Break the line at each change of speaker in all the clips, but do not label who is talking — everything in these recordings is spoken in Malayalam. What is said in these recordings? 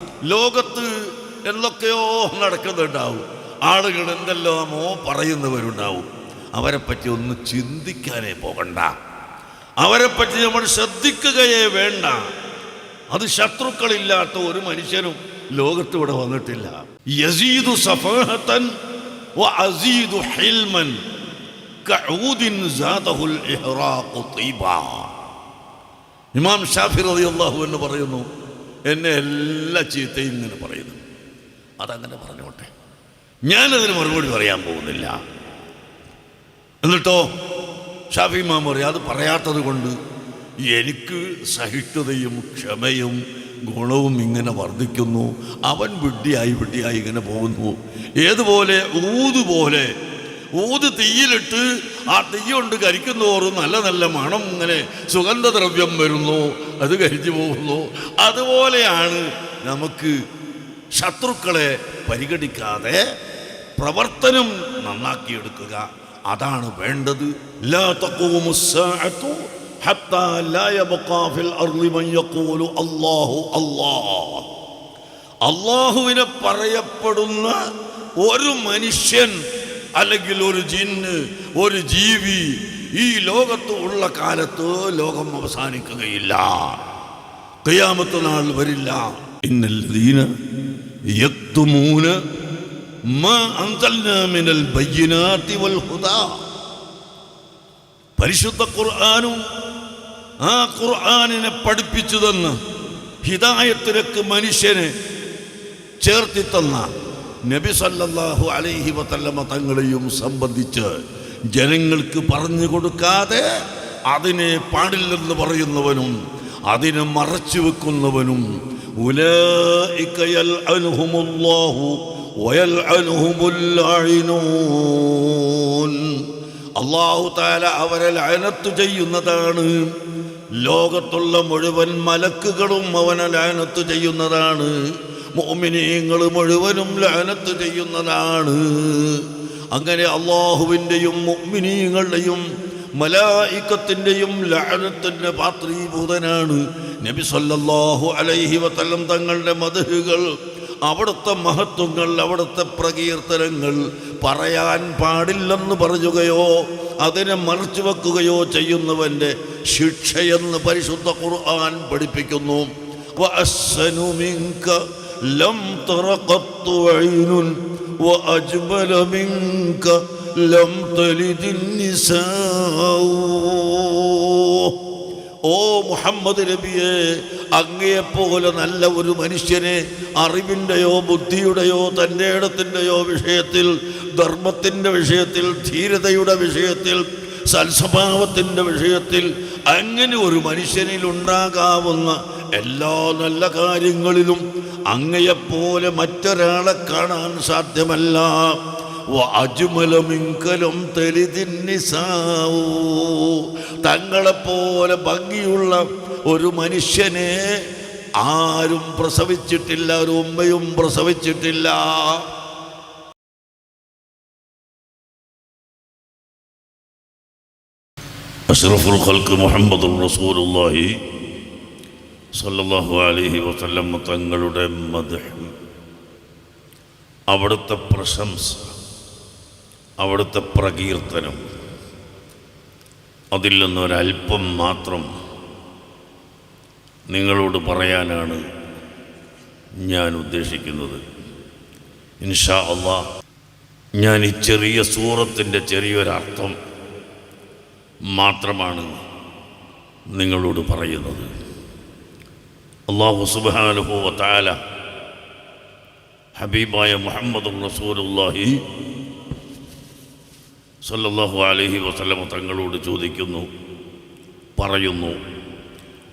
ലോകത്ത് എന്തൊക്കെയോ നടക്കുന്നുണ്ടാവും, ആളുകൾ എന്തെല്ലാമോ പറയുന്നവരുണ്ടാവും. അവരെപ്പറ്റി ഒന്ന് ചിന്തിക്കാനേ പോകണ്ട, അവരെപ്പറ്റി നമ്മൾ ശ്രദ്ധിക്കുകയേ വേണ്ട. അത് ശത്രുക്കളില്ലാത്ത ഒരു മനുഷ്യനും ലോകത്തിവിടെ വന്നിട്ടില്ല. യസീദു സഫാഹതൻ വഅസീദു ഹിൽമൻ കഊദിൻ സാദഹുൽ ഇഹ്റാഖു തീബാ. ഇമാം ഷാഫി റളിയല്ലാഹു അൻഹു പറയുന്നു, എന്നെ എല്ലാ ചീത്തയും ഇങ്ങനെ പറയുന്നു. അതങ്ങനെ പറഞ്ഞോട്ടെ, ഞാനതിന് മറുപടി പറയാൻ പോകുന്നില്ല. എന്നിട്ടോ ഷാഫി ഇമാം പറയും, അത് പറയാത്തത് കൊണ്ട് എനിക്ക് സഹിഷ്ണുതയും ക്ഷമയും ഗുണവും ഇങ്ങനെ വർദ്ധിക്കുന്നു. അവൻ വിഡ്ഢിയായി ഇങ്ങനെ പോകുന്നു. ഏതുപോലെ ഊത് തീയിലിട്ട് ആ തീ കൊണ്ട് കരിക്കുന്നോറും നല്ല നല്ല മണം ഇങ്ങനെ സുഗന്ധദ്രവ്യം വരുന്നു, അത് കരിച്ചു പോകുന്നു. അതുപോലെയാണ് നമുക്ക് ശത്രുക്കളെ പരിഗണിക്കാതെ പ്രവർത്തനം നന്നാക്കിയെടുക്കുക. അതാണ് വേണ്ടത്. ലാ തഖൂമുസ്സാഅതു ഹത്താ ലാ യബ്ഖാ ഫിൽ അർളി മൻ യഖൂലു അല്ലാഹു അല്ലാഹ്. അല്ലാഹുവിനെ പറയപ്പെടുന്ന ഒരു മനുഷ്യൻ അല്ലെങ്കിൽ ഒരു ജിന്ന്, ഒരു ജീവി ഈ ലോകത്ത് ഉള്ള കാലത്ത് ലോകം അവസാനിക്കുകയില്ല, ഖിയാമത്ത് നാൾ വരില്ല. ഇന്നല്ലദീന യക്തുമൂന മാ അൻസൽനാ മിനൽ ബയ്യിനാതി വൽ ഹുദാ. പരിശുദ്ധ ഖുർആനും ആ ഖുർആനിനെ പഠിപ്പിച്ചു തന്ന, ഹിദായത്തിലേക്ക് മനുഷ്യനെ ചേർത്തി തന്ന നബി സല്ലല്ലാഹു അലൈഹി വസല്ലമ തങ്ങളെയും സംബന്ധിച്ച് ജനങ്ങൾക്ക് പറഞ്ഞു കൊടുക്കാതെ അതിനെ പാടില്ലെന്ന് പറയുന്നവനും അതിനെ മറച്ചു വെക്കുന്നവനും ഉലൈക യൽഅൻഹുമുല്ലാഹു വയൽഅൻഹുമുൽ ലാഇനൂൻ. അല്ലാഹു തആല അവരെ ലഅനത്ത് ചെയ്യുന്നതാണ്. ലോകത്തുള്ള മുഴുവൻ മലക്കുകളും അവനെ ലഅനത്ത് ചെയ്യുന്നതാണ്. മുഅ്മിനീങ്ങൾ മുഴുവനും ലഅനത്ത് ചെയ്യുന്നതാണ്. അങ്ങനെ അല്ലാഹുവിൻ്റെയും മുഅ്മിനീങ്ങളുടെയും മലായികത്തിൻ്റെയും ലഅനത്തിൻ്റെ പാത്രീഭൂതനാണ് നബി സല്ലല്ലാഹു അലൈഹി വസല്ലം. തങ്ങളുടെ മദ്ഹുകൾ, അവിടുത്തെ മഹത്വങ്ങൾ, അവിടുത്തെ പ്രകീർത്തനങ്ങൾ പറയാൻ പാടില്ലെന്ന് പറയുകയോ അതിനെ മറച്ചു വെക്കുകയോ ചെയ്യുന്നവൻ്റെ ശിക്ഷയെന്ന് പരിശുദ്ധ ഖുർആൻ പഠിപ്പിക്കുന്നു. വഅസ്സനു മിൻക ലം തറ ഖത്തു ഐനുൻ വഅജ്മല മിൻക ലം തലിദിൻ നിസാഉ. ഓ മുഹമ്മദ് നബിയെ, അങ്ങയെപ്പോലെ നല്ല ഒരു മനുഷ്യനെ അറിവിൻ്റെയോ ബുദ്ധിയുടെയോ തൻ്റെ ഇടത്തിൻ്റെയോ വിഷയത്തിൽ, ധർമ്മത്തിൻ്റെ വിഷയത്തിൽ, ധീരതയുടെ വിഷയത്തിൽ, സൽസ്വഭാവത്തിൻ്റെ വിഷയത്തിൽ അങ്ങനെ ഒരു മനുഷ്യനിൽ ഉണ്ടാകാവുന്ന എല്ലാ നല്ല കാര്യങ്ങളിലും അങ്ങയെപ്പോലെ മറ്റൊരാളെ കാണാൻ സാധ്യമല്ല. തങ്ങളെപ്പോലെ ഭംഗിയുള്ള ഒരു മനുഷ്യനെ ആരും പ്രസവിച്ചിട്ടില്ല, ഒരു ഉമ്മയും പ്രസവിച്ചിട്ടില്ല. അഷ്റഫുൽ ഖൽഖ് മുഹമ്മദുർ റസൂലുള്ളാഹി സല്ലല്ലാഹു അലൈഹി വസല്ലം തങ്ങളുടെ മദ്ഹ്, അവിടുത്തെ പ്രശംസ, അവിടുത്തെ പ്രകീർത്തനം, അതിൽ നിന്നൊരൽപ്പം മാത്രം നിങ്ങളോട് പറയാനാണ് ഞാൻ ഉദ്ദേശിക്കുന്നത്. ഇൻഷാ അല്ലാഹ് ഞാൻ ഈ ചെറിയ സൂറത്തിൻ്റെ ചെറിയൊരർത്ഥം മാത്രമാണ് നിങ്ങളോട് പറയുന്നത്. അല്ലാഹു സുബ്ഹാനഹു വ തആല ഹബീബായ മുഹമ്മദുർ റസൂലുള്ളാഹി സല്ലല്ലാഹു അലൈഹി വസല്ലം തങ്ങളോട് ചോദിക്കുന്നു, പറയുന്നു,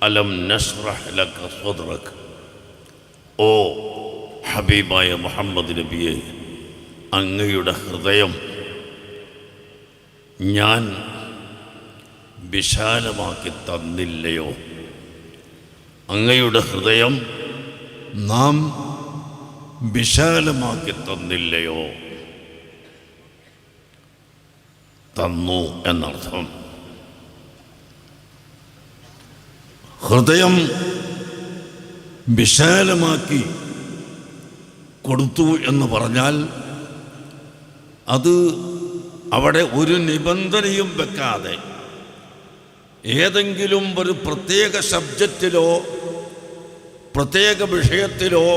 അലം നശ്റഹ് ലക സദ്റക. ഓ ഹബീബായ മുഹമ്മദ് നബിയെ, അങ്ങയുടെ ഹൃദയം ഞാൻ വിശാലമാക്കി തന്നില്ലയോ? അങ്ങയുടെ ഹൃദയം നാം വിശാലമാക്കി തന്നില്ലയോ? തന്നു എന്നർത്ഥം. ഹൃദയം വിശാലമാക്കി കൊടുത്തു എന്ന് പറഞ്ഞാൽ അത് അവിടെ ഒരു നിബന്ധനയും വെക്കാതെ ഏതെങ്കിലും ഒരു പ്രത്യേക സബ്ജക്റ്റിലോ പ്രത്യേക വിഷയത്തിലോ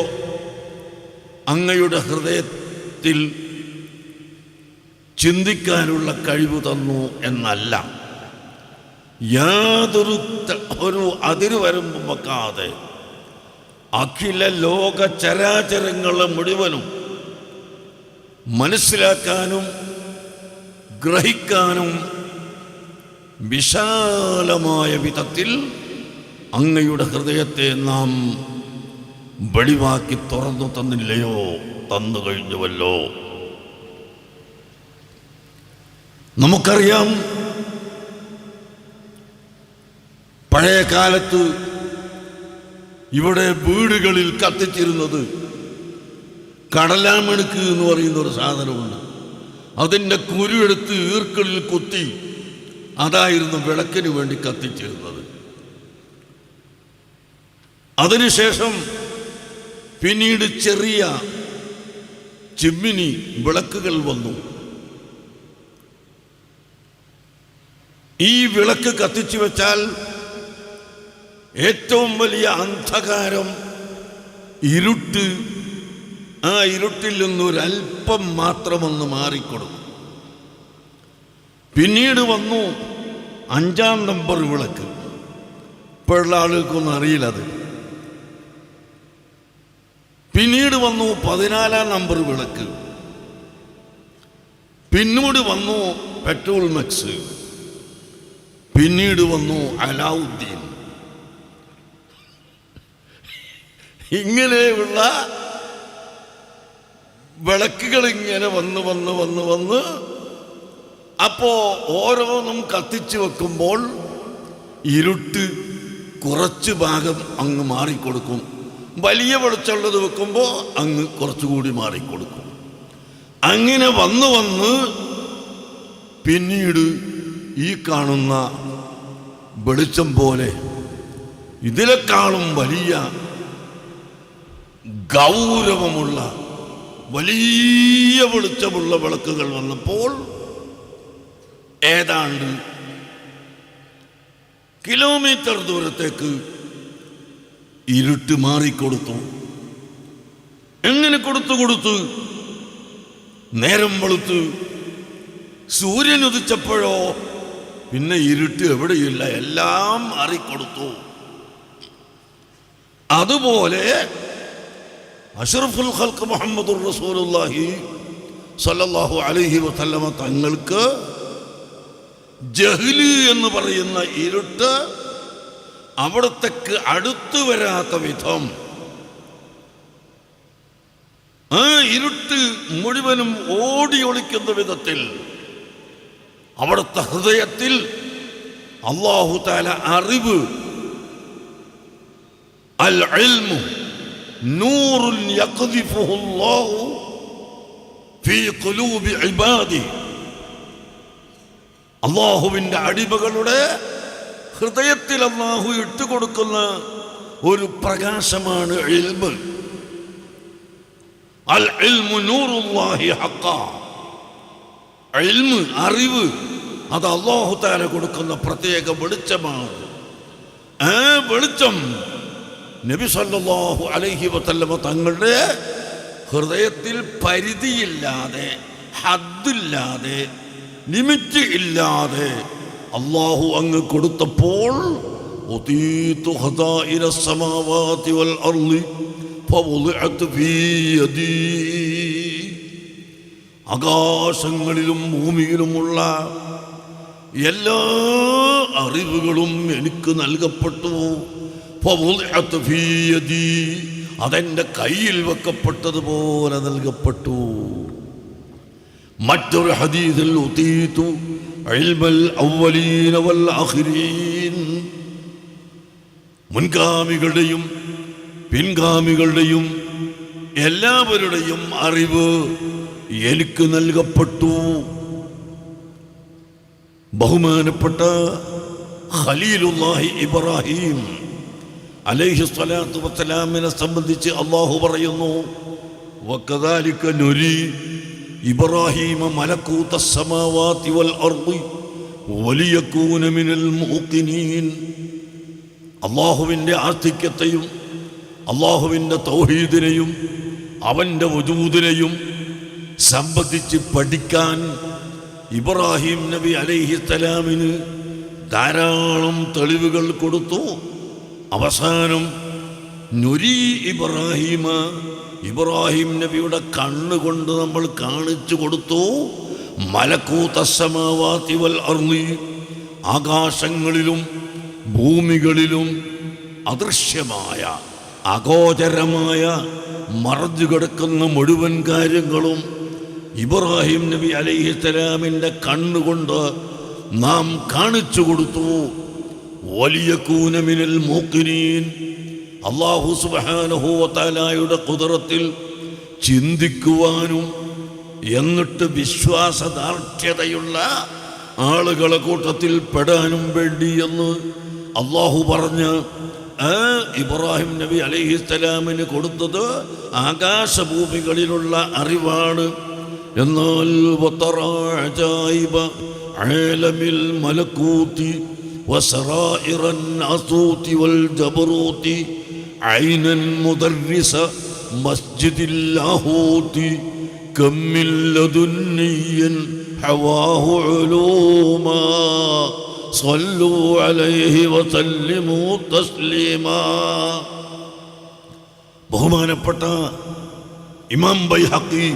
അങ്ങയുടെ ഹൃദയത്തിൽ ചിന്തിക്കാനുള്ള കഴിവ് തന്നു എന്നല്ല. യാതൊരു അതിരുവരമ്പും വെക്കാതെ അഖില ലോക ചരാചരങ്ങളെ മുഴുവനും മനസ്സിലാക്കാനും ഗ്രഹിക്കാനും വിശാലമായ വിധത്തിൽ അങ്ങയുടെ ഹൃദയത്തെ നാം വെളിവാക്കി തുറന്നു തന്നില്ലയോ? തന്നു കഴിഞ്ഞുവല്ലോ. നമുക്കറിയാം, പഴയ കാലത്ത് ഇവിടെ വീടുകളിൽ കത്തിച്ചിരുന്നത് കടലാമെണുക്ക് എന്ന് പറയുന്ന ഒരു സാധനമുണ്ട്. അതിൻ്റെ കുരുവെടുത്ത് ഈർക്കളിൽ കുത്തി അതായിരുന്നു വിളക്കിന് വേണ്ടി കത്തിച്ചിരുന്നത്. അതിനുശേഷം പിന്നീട് ചെറിയ ചിമ്മിനി വിളക്കുകൾ വന്നു. ഈ വിളക്ക് കത്തിച്ചു വെച്ചാൽ ഏറ്റവും വലിയ അന്ധകാരം, ഇരുട്ട്, ആ ഇരുട്ടിൽ നിന്നൊരൽപ്പം മാത്രമൊന്ന് മാറിക്കൊടുക്കും. പിന്നീട് വന്നു 5-ാം നമ്പർ വിളക്ക്. ഇപ്പോഴുള്ള ആളുകൾക്കൊന്നും അറിയില്ലത്. പിന്നീട് വന്നു 14-ാം നമ്പർ വിളക്ക്. പിന്നീട് വന്നു പെട്രോൾ മെക്സ്. പിന്നീട് വന്നു അലാവുദ്ദീൻ. ഇങ്ങനെയുള്ള വിളക്കുകൾ ഇങ്ങനെ വന്ന് വന്ന് വന്ന് വന്ന് അപ്പോ ഓരോന്നും കത്തിച്ചു വെക്കുമ്പോൾ ഇരുട്ട് കുറച്ച് ഭാഗം അങ്ങ് മാറിക്കൊടുക്കും. വലിയ വെളിച്ചമുള്ളത് വെക്കുമ്പോൾ അങ്ങ് കുറച്ചുകൂടി മാറിക്കൊടുക്കും. അങ്ങനെ വന്ന് വന്ന് പിന്നീട് ഈ കാണുന്ന വെളിച്ചം പോലെ ഇതിനേക്കാളും വലിയ ഗൗരവമുള്ള വലിയ വെളിച്ചമുള്ള വിളക്കുകൾ വന്നപ്പോൾ ഏതാണ്ട് കിലോമീറ്റർ ദൂരത്തേക്ക് ഇരുട്ട് മാറിക്കൊടുത്തു. എങ്ങനെ കൊടുത്തു നേരം വെളുത്ത് സൂര്യൻ ഉദിച്ചപ്പോഴോ പിന്നെ ഇരുട്ട് എവിടെയില്ല, എല്ലാം മാറിക്കൊടുത്തു. അതുപോലെ അഷ്റഫുൽ ഖൽഖ് മുഹമ്മദുർ റസൂലുള്ളാഹി സ്വല്ലല്ലാഹു അലൈഹി വസല്ലമ തങ്ങൾക്ക് ജഹ്ല് എന്ന് പറയുന്ന ഇരുട്ട് അവിടത്തേക്ക് അടുത്തു വരാത്ത വിധം ആ ഇരുട്ട് മുഴുവനും ഓടി ഒളിക്കുന്ന വിധത്തിൽ അവിടുത്തെ ഹൃദയത്തിൽ അല്ലാഹു തആല അറിവ്, അൽ ഇൽമു നൂറുൻ യഖ്ദിഫുഹു അല്ലാഹു ഫീ ഖുലൂബി ഇബാദിഹി, അല്ലാഹുവിൻ്റെ അടിമകളുടെ ഹൃദയത്തിൽ അല്ലാഹു ഇട്ടുകൊടുക്കുന്ന ഒരു പ്രകാശമാണ് ഇൽമ്. അൽ ഇൽമു നൂറുല്ലാഹി ഹഖ്ഖാ. ഇൽമ്, അറിവ്, അത് അല്ലാഹു തആല കൊടുക്കുന്ന പ്രത്യേക വെളിച്ചമാണ്. ആ വെളിച്ചം നബി സല്ലല്ലാഹു അലൈഹി വസല്ലമ തങ്ങളുടെ ഹൃദയത്തിൽ പരിധിയില്ലാതെ, ഹദ്ദില്ലാതെ, ലിമിറ്റ് ഇല്ലാതെ അല്ലാഹു അങ്ങ് കൊടുത്തപ്പോൾ ഉതീതു ഖദാഇന സമാവാതി വൽ അർളി ഫവളിഅത് ഫീ യദി, ആകാശങ്ങളിലും ഭൂമിയിലുമുള്ള എല്ലാ അറിവുകളും എനിക്ക് നൽകപ്പെട്ടു. ഫവളിഅത് ഫീ യദി, അതെൻ്റെ കയ്യിൽ വെക്കപ്പെട്ടതുപോലെ നൽകപ്പെട്ടു. മറ്റൊരു ഹദീസിൽ ഉതീതു ഇൽമൽ അവ്വലീന വൽ ആഖിരീൻ, മുൻഗാമികളുടെയും പിൻഗാമികളുടെയും എല്ലാവരുടെയും അറിവ് എനിക്ക് നൽകപ്പെട്ടു. ബഹുമാനപ്പെട്ട ഖലീലുല്ലാഹി ഇബ്രാഹിം അലൈഹി സ്വലാത്തു വസ്സലാമിനെ സംബന്ധിച്ച് അല്ലാഹു പറയുന്നു, വകദാലിക നുരി ഇബ്രാഹീമ മലകൂത അസ്സമാവാതി വൽ അർളി വലിയകൂന മിനൽ മൂഖിനീൻ. അല്ലാഹുവിൻ്റെ ആസ്തിക്യത്തെയും അല്ലാഹുവിൻ്റെ തൗഹീദിനെയും അവൻ്റെ വജൂദിനെയും സംബന്ധിച്ച് പഠിക്കാൻ ഇബ്രാഹിം നബി അലൈഹിസ്സലാമിന് ധാരാളം തെളിവുകൾ കൊടുത്തു. അവസാനം നുരി ഇബ്രാഹിം നബിയുടെ കണ്ണുകൊണ്ട് നമ്മൾ കാണിച്ചു കൊടുത്തു. മലകൂത അസ്സമാവാതി വൽ അർളി, ആകാശങ്ങളിലും ഭൂമികളിലും അദൃശ്യമായ അഗോചരമായ മറഞ്ഞു കിടക്കുന്ന മുഴുവൻ കാര്യങ്ങളും ഇബ്രാഹിം നബി അലൈഹിസ്സലാമിൻ്റെ കണ്ണുകൊണ്ട് നാം കാണിച്ചു കൊടുത്തു. വലിയകൂന മിനൽ മൂഖിനീൻ, അല്ലാഹു സുബ്ഹാനഹു വ തആലയുടെ ഖുദ്റത്തിൽ ചിന്തിക്കുവാനും എന്നിട്ട് വിശ്വാസദാർഢ്യതയുള്ള ആളുകളെ കൂട്ടത്തിൽ പെടാനും വേണ്ടി എന്ന് അല്ലാഹു പറഞ്ഞ് ഇബ്രാഹിം നബി അലൈഹിസ്സലാമിന് കൊടുത്തത് ആകാശഭൂമികളിലുള്ള അറിവാണ്. എന്നാൽ ആലമിൽ മലകൂതി വസറായിറൻ നാസൂതി വൽ ജബറൂതി ഐനൻ മുദർരിസ മസ്ജിദിൽ ലാഹൂതി കമ്മിൽ ലദുന്നിയൻ ഹവാഹു ഉലൂമാ സ്വല്ലു അലൈഹി വസല്ലിമു തസ്ലീമാ. ബഹുമാനപ്പെട്ട ഇമാം ബൈഹഖി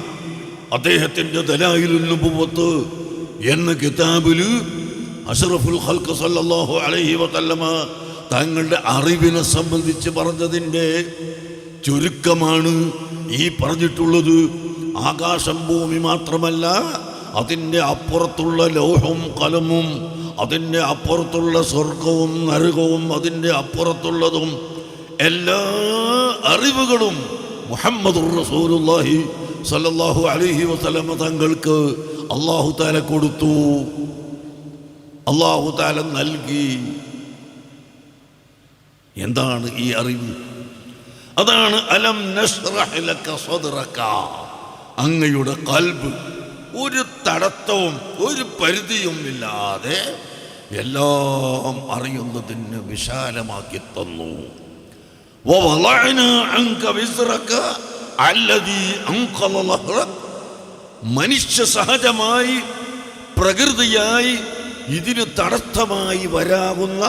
അദ്ദേഹത്തിൻ്റെ ദലായിലുൻ നുബുവ്വത്ത് എന്ന കിതാബിൽ അഷ്റഫുൽ ഖൽഖ് സല്ലല്ലാഹു അലൈഹി വസല്ലമ തങ്ങളുടെ അറിവിനെ സംബന്ധിച്ച് പറഞ്ഞതിൻ്റെ ചുരുക്കമാണ് ഈ പറഞ്ഞിട്ടുള്ളത്. ആകാശം ഭൂമി മാത്രമല്ല, അതിൻ്റെ അപ്പുറത്തുള്ള ലൗഹും ഖലമും, അതിൻ്റെ അപ്പുറത്തുള്ള സ്വർഗവും നരകവും, അതിൻ്റെ അപ്പുറത്തുള്ളതും എല്ലാ അറിവുകളും മുഹമ്മദുർ റസൂലുള്ളാഹി സല്ലല്ലാഹു അലൈഹി വസല്ലമ തങ്ങൾക്ക് അല്ലാഹു തആല കൊടുത്തു, അല്ലാഹു തആല നൽകി. എന്താണ് ഈ അറിവ്? അതാണ് അലം നശ്റഹ് ലക സദ്റക. അങ്ങയുടെ ഖൽബ് ഒരു തടസ്സവും ഒരു പരിധിയും ഇല്ലാതെ എല്ലാം അറിയുന്നതിന് വിശാലമാക്കി തന്നു. വവളഅനാ അൻക വിസ്റക അല്ലദീ അൻഖള ലഹ്റക. മനുഷ്യ സഹജമായി പ്രകൃതിയായി ഇതിന് തടസ്സമായി വരാവുന്ന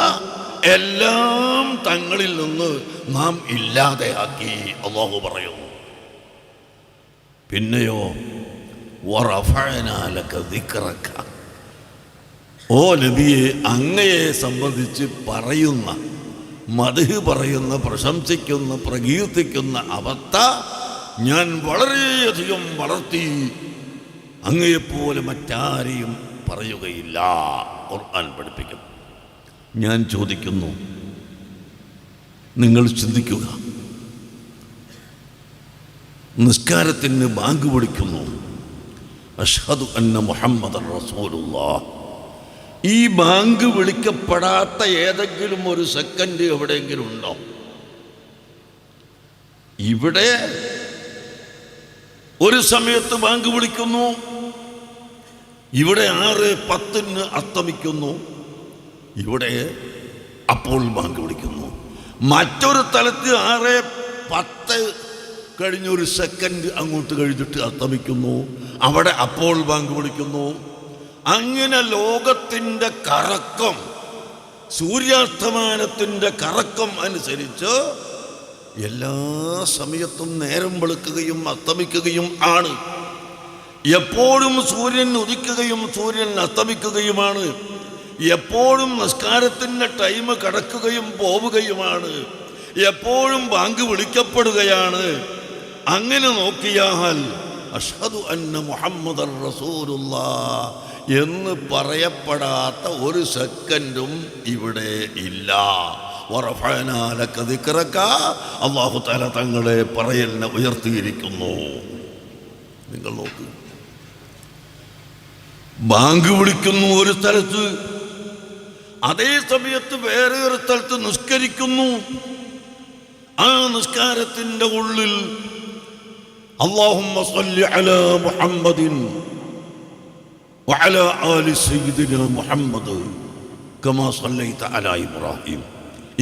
എല്ലാം തങ്ങളിൽ നിന്ന് നാം ഇല്ലാതെയാക്കി അല്ലാഹു പറയുന്നു. പിന്നെയോ വറഫഅനാ ലക ദിക്റക. ഓ നബിയെ, അങ്ങയെ സംബന്ധിച്ച് പറയുന്ന, മദ്ഹ് പറയുന്ന, പ്രശംസിക്കുന്ന, പ്രകീർത്തിക്കുന്ന അവസ്ഥ ഞാൻ വളരെയധികം വളർത്തി. അങ്ങയെപ്പോലെ മറ്റാരെയും പറയുകയില്ല. ഖുർആൻ പഠിപ്പിക്കുന്നു. ഞാൻ ചോദിക്കുന്നു, നിങ്ങൾ ചിന്തിക്കുക. നിസ്കാരത്തിന് ബാങ്ക് വിളിക്കുന്നു, അഷ്ഹദു അന്ന മുഹമ്മദൻ റസൂലുള്ളാഹ്. ഈ ബാങ്ക് വിളിക്കപ്പെടാത്ത ഏതെങ്കിലും ഒരു സെക്കൻഡ് എവിടെയെങ്കിലും ഉണ്ടോ? ഇവിടെ ഒരു സമയത്ത് ബാങ്ക് വിളിക്കുന്നു, ഇവിടെ 6:10 അസ്തമിക്കുന്നു, ഇവിടെ അപ്പോൾ ബാങ്ക് വിളിക്കുന്നു. മറ്റൊരു സ്ഥലത്ത് 6:10 കഴിഞ്ഞൊരു സെക്കൻഡ് അങ്ങോട്ട് കഴിഞ്ഞിട്ട് അസ്തമിക്കുന്നു, അവിടെ അപ്പോൾ ബാങ്ക് വിളിക്കുന്നു. അങ്ങനെ ലോകത്തിൻ്റെ കറക്കം, സൂര്യാസ്തമാനത്തിൻ്റെ കറക്കം അനുസരിച്ച് എല്ലാ സമയത്തും നേരം വെളുക്കുകയും അസ്തമിക്കുകയും ആണ്. എപ്പോഴും സൂര്യൻ ഉദിക്കുകയും സൂര്യൻ അസ്തമിക്കുകയുമാണ്. എപ്പോഴും നിസ്കാരത്തിൻ്റെ ടൈം കടക്കുകയും പോവുകയുമാണ്. എപ്പോഴും ബാങ്ക് വിളിക്കപ്പെടുകയാണ്. അങ്ങനെ നോക്കിയാൽ അഷ്ഹദു അന്ന മുഹമ്മദൻ റസൂലുള്ളാഹ് എന്ന് പറയപ്പെടാത്ത ഒരു സെക്കൻഡും ഇവിടെ ഇല്ല. വറഫഅനാ ലക ദിക്റക. അല്ലാഹു തആല തങ്ങളെ പറയലിനെ ഉയർത്തിയിരിക്കുന്നു. നിങ്ങൾ നോക്ക്, ബാങ്ക് വിളിക്കുന്നു ഒരു സ്ഥലത്ത്, അതേ സമയത്ത് വേറെ ഒരു സ്ഥലത്ത് നിസ്കരിക്കുന്നു. ആ നിസ്കാരത്തിൻ്റെ ഉള്ളിൽ അല്ലാഹുമ്മ സ്വല്ലി അലാ മുഹമ്മദിൻ വഅലാ ആലി സയ്യിദിനാ മുഹമ്മദ് കമാ സ്വല്ലൈത അലാ ഇബ്രാഹിം.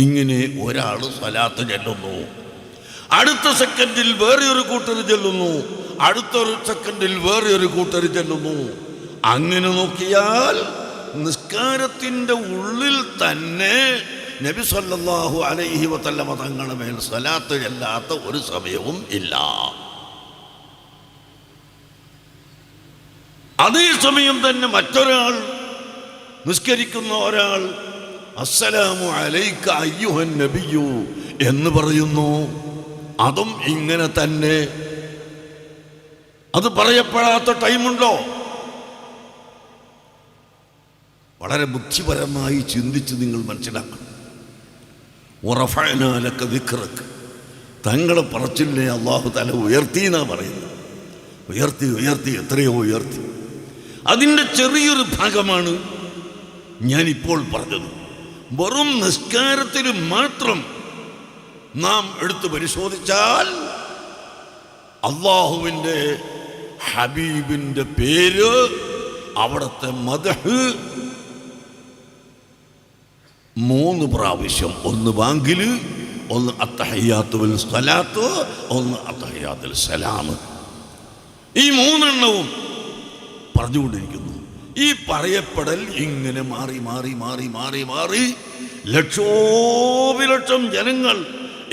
ഇങ്ങനെ ഒരാൾ സ്വലാത്ത് ചൊല്ലുന്നു, അടുത്ത സെക്കൻഡിൽ വേറെ ഒരു കൂട്ടർ ചൊല്ലുന്നു, അടുത്തൊരു സെക്കൻഡിൽ വേറെ ഒരു കൂട്ടർ ചൊല്ലുന്നു. അങ്ങനെ നോക്കിയാൽ നിസ്കാരത്തിൻ്റെ ഉള്ളിൽ തന്നെ നബി സല്ലല്ലാഹു അലൈഹി വസല്ലമ തങ്ങളുടെ മേൽ സ്വലാത്ത് ചൊല്ലാത്ത ഒരു സമയവും ഇല്ല. അതേസമയം തന്നെ മറ്റൊരാൾ നിസ്കരിക്കുന്ന ഒരാൾ അസ്സലാമു അലൈക അയ്യുഹൻ നബിയു എന്ന് പറയുന്നു. അതും ഇങ്ങനെ തന്നെ. അത് പറയപ്പെടാത്ത ടൈമുണ്ടോ? വളരെ ബുദ്ധിപരമായി ചിന്തിച്ച് നിങ്ങൾ മനസ്സിലാക്കണം. വറഫഅനാ ലക ദിക്റക, തങ്ങളെ പറച്ചിലിനെ അല്ലാഹു തആല ഉയർത്തി എന്നാ പറയുന്നത്. ഉയർത്തി ഉയർത്തി എത്രയോ ഉയർത്തി. അതിൻ്റെ ചെറിയൊരു ഭാഗമാണ് ഞാനിപ്പോൾ പറഞ്ഞത്. വെറും നിസ്കാരത്തിന് മാത്രം നാം എടുത്തു പരിശോധിച്ചാൽ അള്ളാഹുവിൻ്റെ ഹബീബിൻ്റെ പേര്, അവിടുത്തെ മദ്ഹ് 3 പ്രാവശ്യം, ഒന്ന് ബാങ്കില്, ഒന്ന് അത്തഹിയ്യാത്തു വൽ സ്വലാത്ത്, ഒന്ന് അത്തഹിയ്യാത്തുൽ സലാം. ഈ 3 എണ്ണവും പറഞ്ഞുകൊണ്ടിരിക്കുന്നു. ഈ പറയപ്പെടൽ ഇങ്ങനെ മാറി മാറി മാറി മാറി മാറി ലക്ഷോപിലക്ഷം ജനങ്ങൾ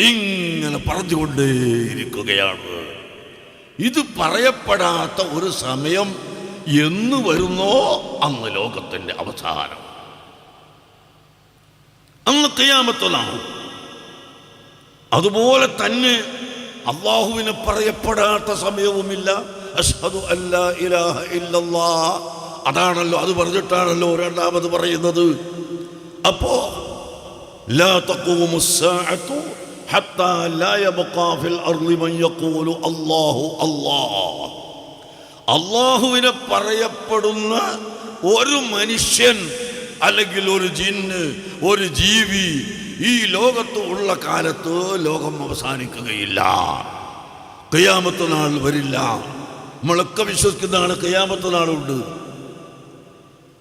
ഇങ്ങനെ പറഞ്ഞുകൊണ്ടേയിരിക്കുകയാണ്. ഇത് പറയപ്പെടാത്ത ഒരു സമയം എന്ന് വരുന്നോ അന്ന് ലോകത്തിൻ്റെ അവസാനം, അന്ന് ഖിയാമത്താണ്. അതുപോലെ തന്നെ അല്ലാഹുവിനെ പറയപ്പെടാത്ത സമയവുമില്ല. അശ്ഹദു അല്ലാ ഇലാഹ ഇല്ലല്ലാഹ്, അതാണല്ലോ, അത് പറഞ്ഞിട്ടാണല്ലോ രണ്ടാമത് പറയുന്നത്. അപ്പോ ലാ തഖൂമുസ് സാഅതു ഹത്താ ലാ യബ്ഖാ ഫിൽ അർളി മൻ യഖൂലു അല്ലാഹു അല്ലാഹ്. അല്ലാഹുവിനെ പറയപ്പെടുന്ന ഒരു മനുഷ്യൻ അല്ലെങ്കിൽ ഒരു ജിന്ന്, ഒരു ജീവി ഈ ലോകത്ത് ഉള്ള കാലത്ത് ലോകം അവസാനിക്കുകയില്ല. ഖിയാമത്ത് നാൾ വരില്ല. നമ്മളൊക്കെ വിശ്വസിക്കുന്നതാണ് ഖിയാമത്ത് നാളുണ്ട്,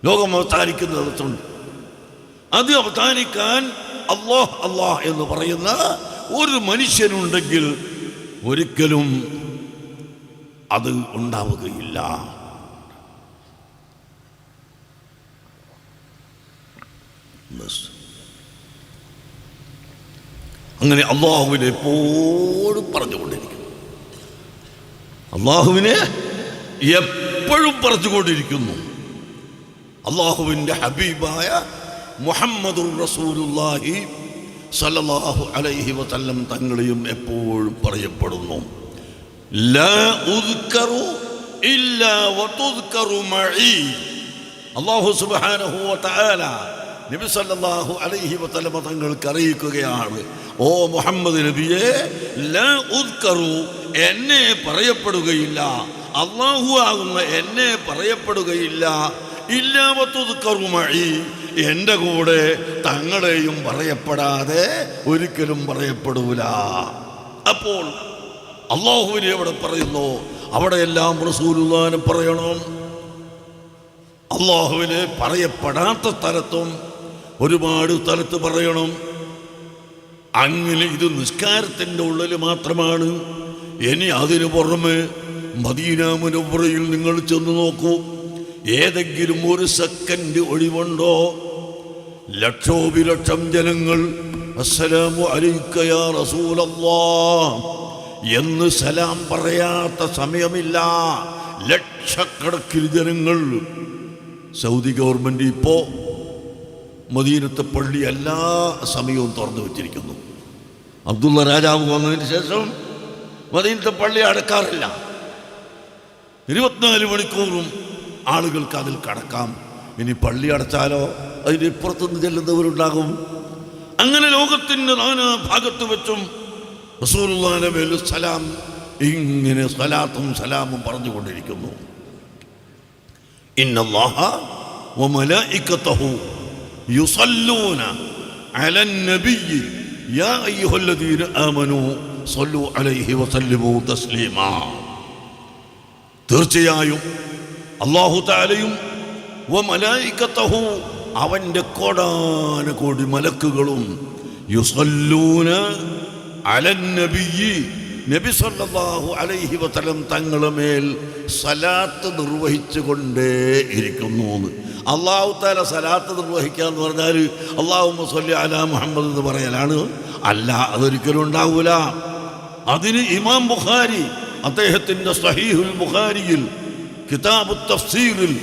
ലോകം അവസാനിക്കുന്ന ദിവസമുണ്ട്. അത് അവസാനിക്കാൻ അല്ലാഹ് അല്ലാഹ് എന്ന് പറയുന്ന ഒരു മനുഷ്യനുണ്ടെങ്കിൽ ഒരിക്കലും അത് ഉണ്ടാവുകയില്ല. അങ്ങനെ അള്ളാഹുവിനെ എപ്പോഴും പറഞ്ഞുകൊണ്ടിരിക്കും. അള്ളാഹുവിനെ എപ്പോഴും പറഞ്ഞുകൊണ്ടിരിക്കുന്നു. അള്ളാഹുവിൻ്റെ ഹബീബായ മുഹമ്മദുർ റസൂലുള്ളാഹി സല്ലല്ലാഹു അലൈഹി വസല്ലം തങ്ങളെയും എപ്പോഴും പറയപ്പെടുന്നു. ലാ ഉദ്കറു ഇല്ലാ വതുദ്കറു മഈ. അല്ലാഹു സുബ്ഹാനഹു വ തആല നബി സല്ലല്ലാഹു അലൈഹി വസല്ലം തങ്ങൾക്ക് അറിയിക്കുകയാണ്, ഓ മുഹമ്മദ് നബിയെ, ലാ ഉദ്കറു, എന്നെ പറയപ്പെടുകയില്ല, അല്ലാഹു ആകുന്ന എന്നെ പറയപ്പെടുകയില്ല, ഇല്ലാ വതുദ്കറു മഈ, എൻ്റെ കൂടെ തങ്ങളെയും പറയപ്പെടാതെ ഒരിക്കലും പറയപ്പെടൂല. അപ്പോൾ അള്ളാഹുവിനെ എവിടെ പറയുന്നു അവിടെയെല്ലാം റസൂലുള്ളാഹിനെ പറയണം. അള്ളാഹുവിനെ പറയപ്പെടാത്ത സ്ഥലത്തും ഒരുപാട് സ്ഥലത്ത് പറയണം. അങ്ങനെ ഇത് നിസ്കാരത്തിൻ്റെ ഉള്ളിൽ മാത്രമാണ്. ഇനി അതിനു പുറമെ മദീന മുനവ്വറയിൽ നിങ്ങൾ ചെന്ന് നോക്കൂ, ഏതെങ്കിലും ഒരു സെക്കൻഡ് ഒഴിവുണ്ടോ ലക്ഷോപിലക്ഷം ജനങ്ങൾ അസ്സലാമു അലൈക യാ റസൂലല്ലാഹ് എന്ന് സലാം പറയാത്ത സമയമില്ല. ലക്ഷക്കണക്കിന് ജനങ്ങൾ. സൗദി ഗവൺമെൻറ് ഇപ്പോൾ മദീനത്തെ പള്ളി എല്ലാ സമയവും തുറന്നു വെച്ചിരിക്കുന്നു. അബ്ദുള്ള രാജാവ് വന്നതിന് ശേഷം മദീനത്തെ പള്ളി അടക്കാറില്ല. 24 മണിക്കൂറും ആളുകൾക്ക് അതിൽ കടക്കാം. ഇനി പള്ളി അടച്ചാലോ അതിന് ഇപ്പുറത്തുനിന്ന് ചെല്ലുന്നവരുണ്ടാകും. അങ്ങനെ ലോകത്തിൻ്റെ നാനാ ഭാഗത്ത് വെച്ചും റസൂലുള്ളാഹിന്റെ മേൽ സലാം, ഇങ്ങനെ സലാത്തും സലാമും പറഞ്ഞുകൊണ്ടിരിക്കുന്നു. ഇന്നല്ലാഹ വമലായികതഹു യുസല്ലൂന അലൻ നബിയ്യി യാ അയ്യുഹല്ലദീന ആമനൂ സ്വല്ലു അലൈഹി വസല്ലിമൂ തസ്ലീമാ. തീർച്ചയായും അല്ലാഹു തആലയും വമലായികതഹു അവൻ്റെ കോടാനുകോടി മലക്കുകളും യുസല്ലൂന അലൻ നബിയ്യി നബി സല്ലല്ലാഹു അലൈഹി വസല്ലം തങ്ങളുടെ മേൽ സലാത്ത് നിർവഹിച്ചു കൊണ്ടേ ഇരിക്കുന്നു. അല്ലാഹു തആല സലാത്ത് നിർവഹിക്കുക എന്ന് പറഞ്ഞാൽ അല്ലാഹുമ്മ സ്വല്ലി അലാ മുഹമ്മദ് എന്ന് പറയലാണ്. അല്ല, അതൊരിക്കലും ഉണ്ടാവൂല. അതിന് ഇമാം ബുഖാരി അദ്ദേഹത്തിൻ്റെ സഹീഹുൽ ബുഖാരിയിൽ കിതാബു തഫ്സീറിൽ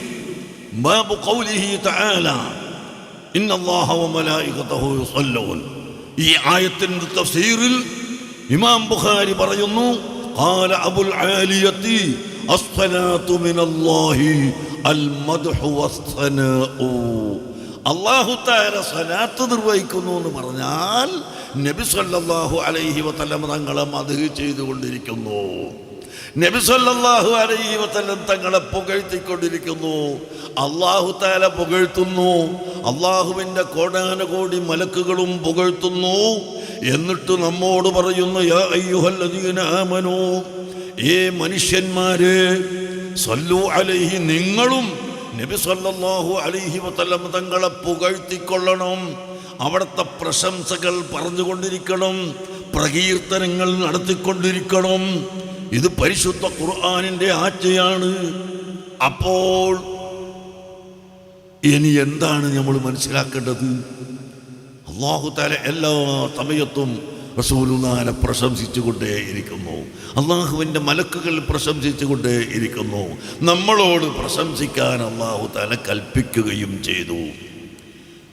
ബാബു ഖൗലിഹി തആല ഇന്നല്ലാഹ വമലായികതഹു യുസല്ലൂൻ, ഈ ആയത്തിൻ്റെ തഫ്സീറിൽ ഇമാം ബുഖാരി പറയുന്നു, ഖാല അബുൽ ആലിയത്തി അസ്സലാത്തു മിനല്ലാഹി അൽ മദ്ഹു വസ്സനാഉ. അല്ലാഹു തആല സലാത്ത് നിർവഹിക്കുന്നു എന്ന് പറഞ്ഞാൽ നബി സല്ലല്ലാഹു അലൈഹി വസല്ലം തങ്ങളെ മദ്ഹ് ചെയ്തുകൊണ്ടിരിക്കുന്നു, നബി സല്ലല്ലാഹു അലൈഹി വസല്ലം തങ്ങളെ പുകഴ്ത്തിക്കൊണ്ടിരിക്കുന്നു. അല്ലാഹു തആല പുകഴ്ത്തുന്നു, അല്ലാഹുവിൻ്റെ കോടാനുകോടി മലക്കുകളും പുകഴ്ത്തുന്നു. എന്നിട്ട് നമ്മോട് പറയുന്നു, യാ അയ്യുഹല്ലദീന ആമനൂ, ഏ മനുഷ്യന്മാരെ, സല്ലു അലൈഹി, നിങ്ങളും നബി സല്ലല്ലാഹു അലൈഹി വസല്ലം തങ്ങളെ പുകഴ്ത്തിക്കൊള്ളണം, അവിടുത്തെ പ്രശംസകൾ പറഞ്ഞുകൊണ്ടിരിക്കണം, പ്രകീർത്തനങ്ങൾ നടത്തിക്കൊണ്ടിരിക്കണം. ഇത് പരിശുദ്ധ ഖുർആനിൻ്റെ ആജ്ഞയാണ്. അപ്പോൾ ഇനി എന്താണ് നമ്മൾ മനസ്സിലാക്കേണ്ടത്? അല്ലാഹു തആല എല്ലാ സമയത്തും റസൂലുള്ളാഹിനെ പ്രശംസിച്ചുകൊണ്ടേ ഇരിക്കുന്നു, അള്ളാഹുവിൻ്റെ മലക്കുകൾ പ്രശംസിച്ചുകൊണ്ടേ ഇരിക്കുന്നു. നമ്മളോട് പ്രശംസിക്കാൻ അല്ലാഹു തആല കൽപ്പിക്കുകയും ചെയ്തു.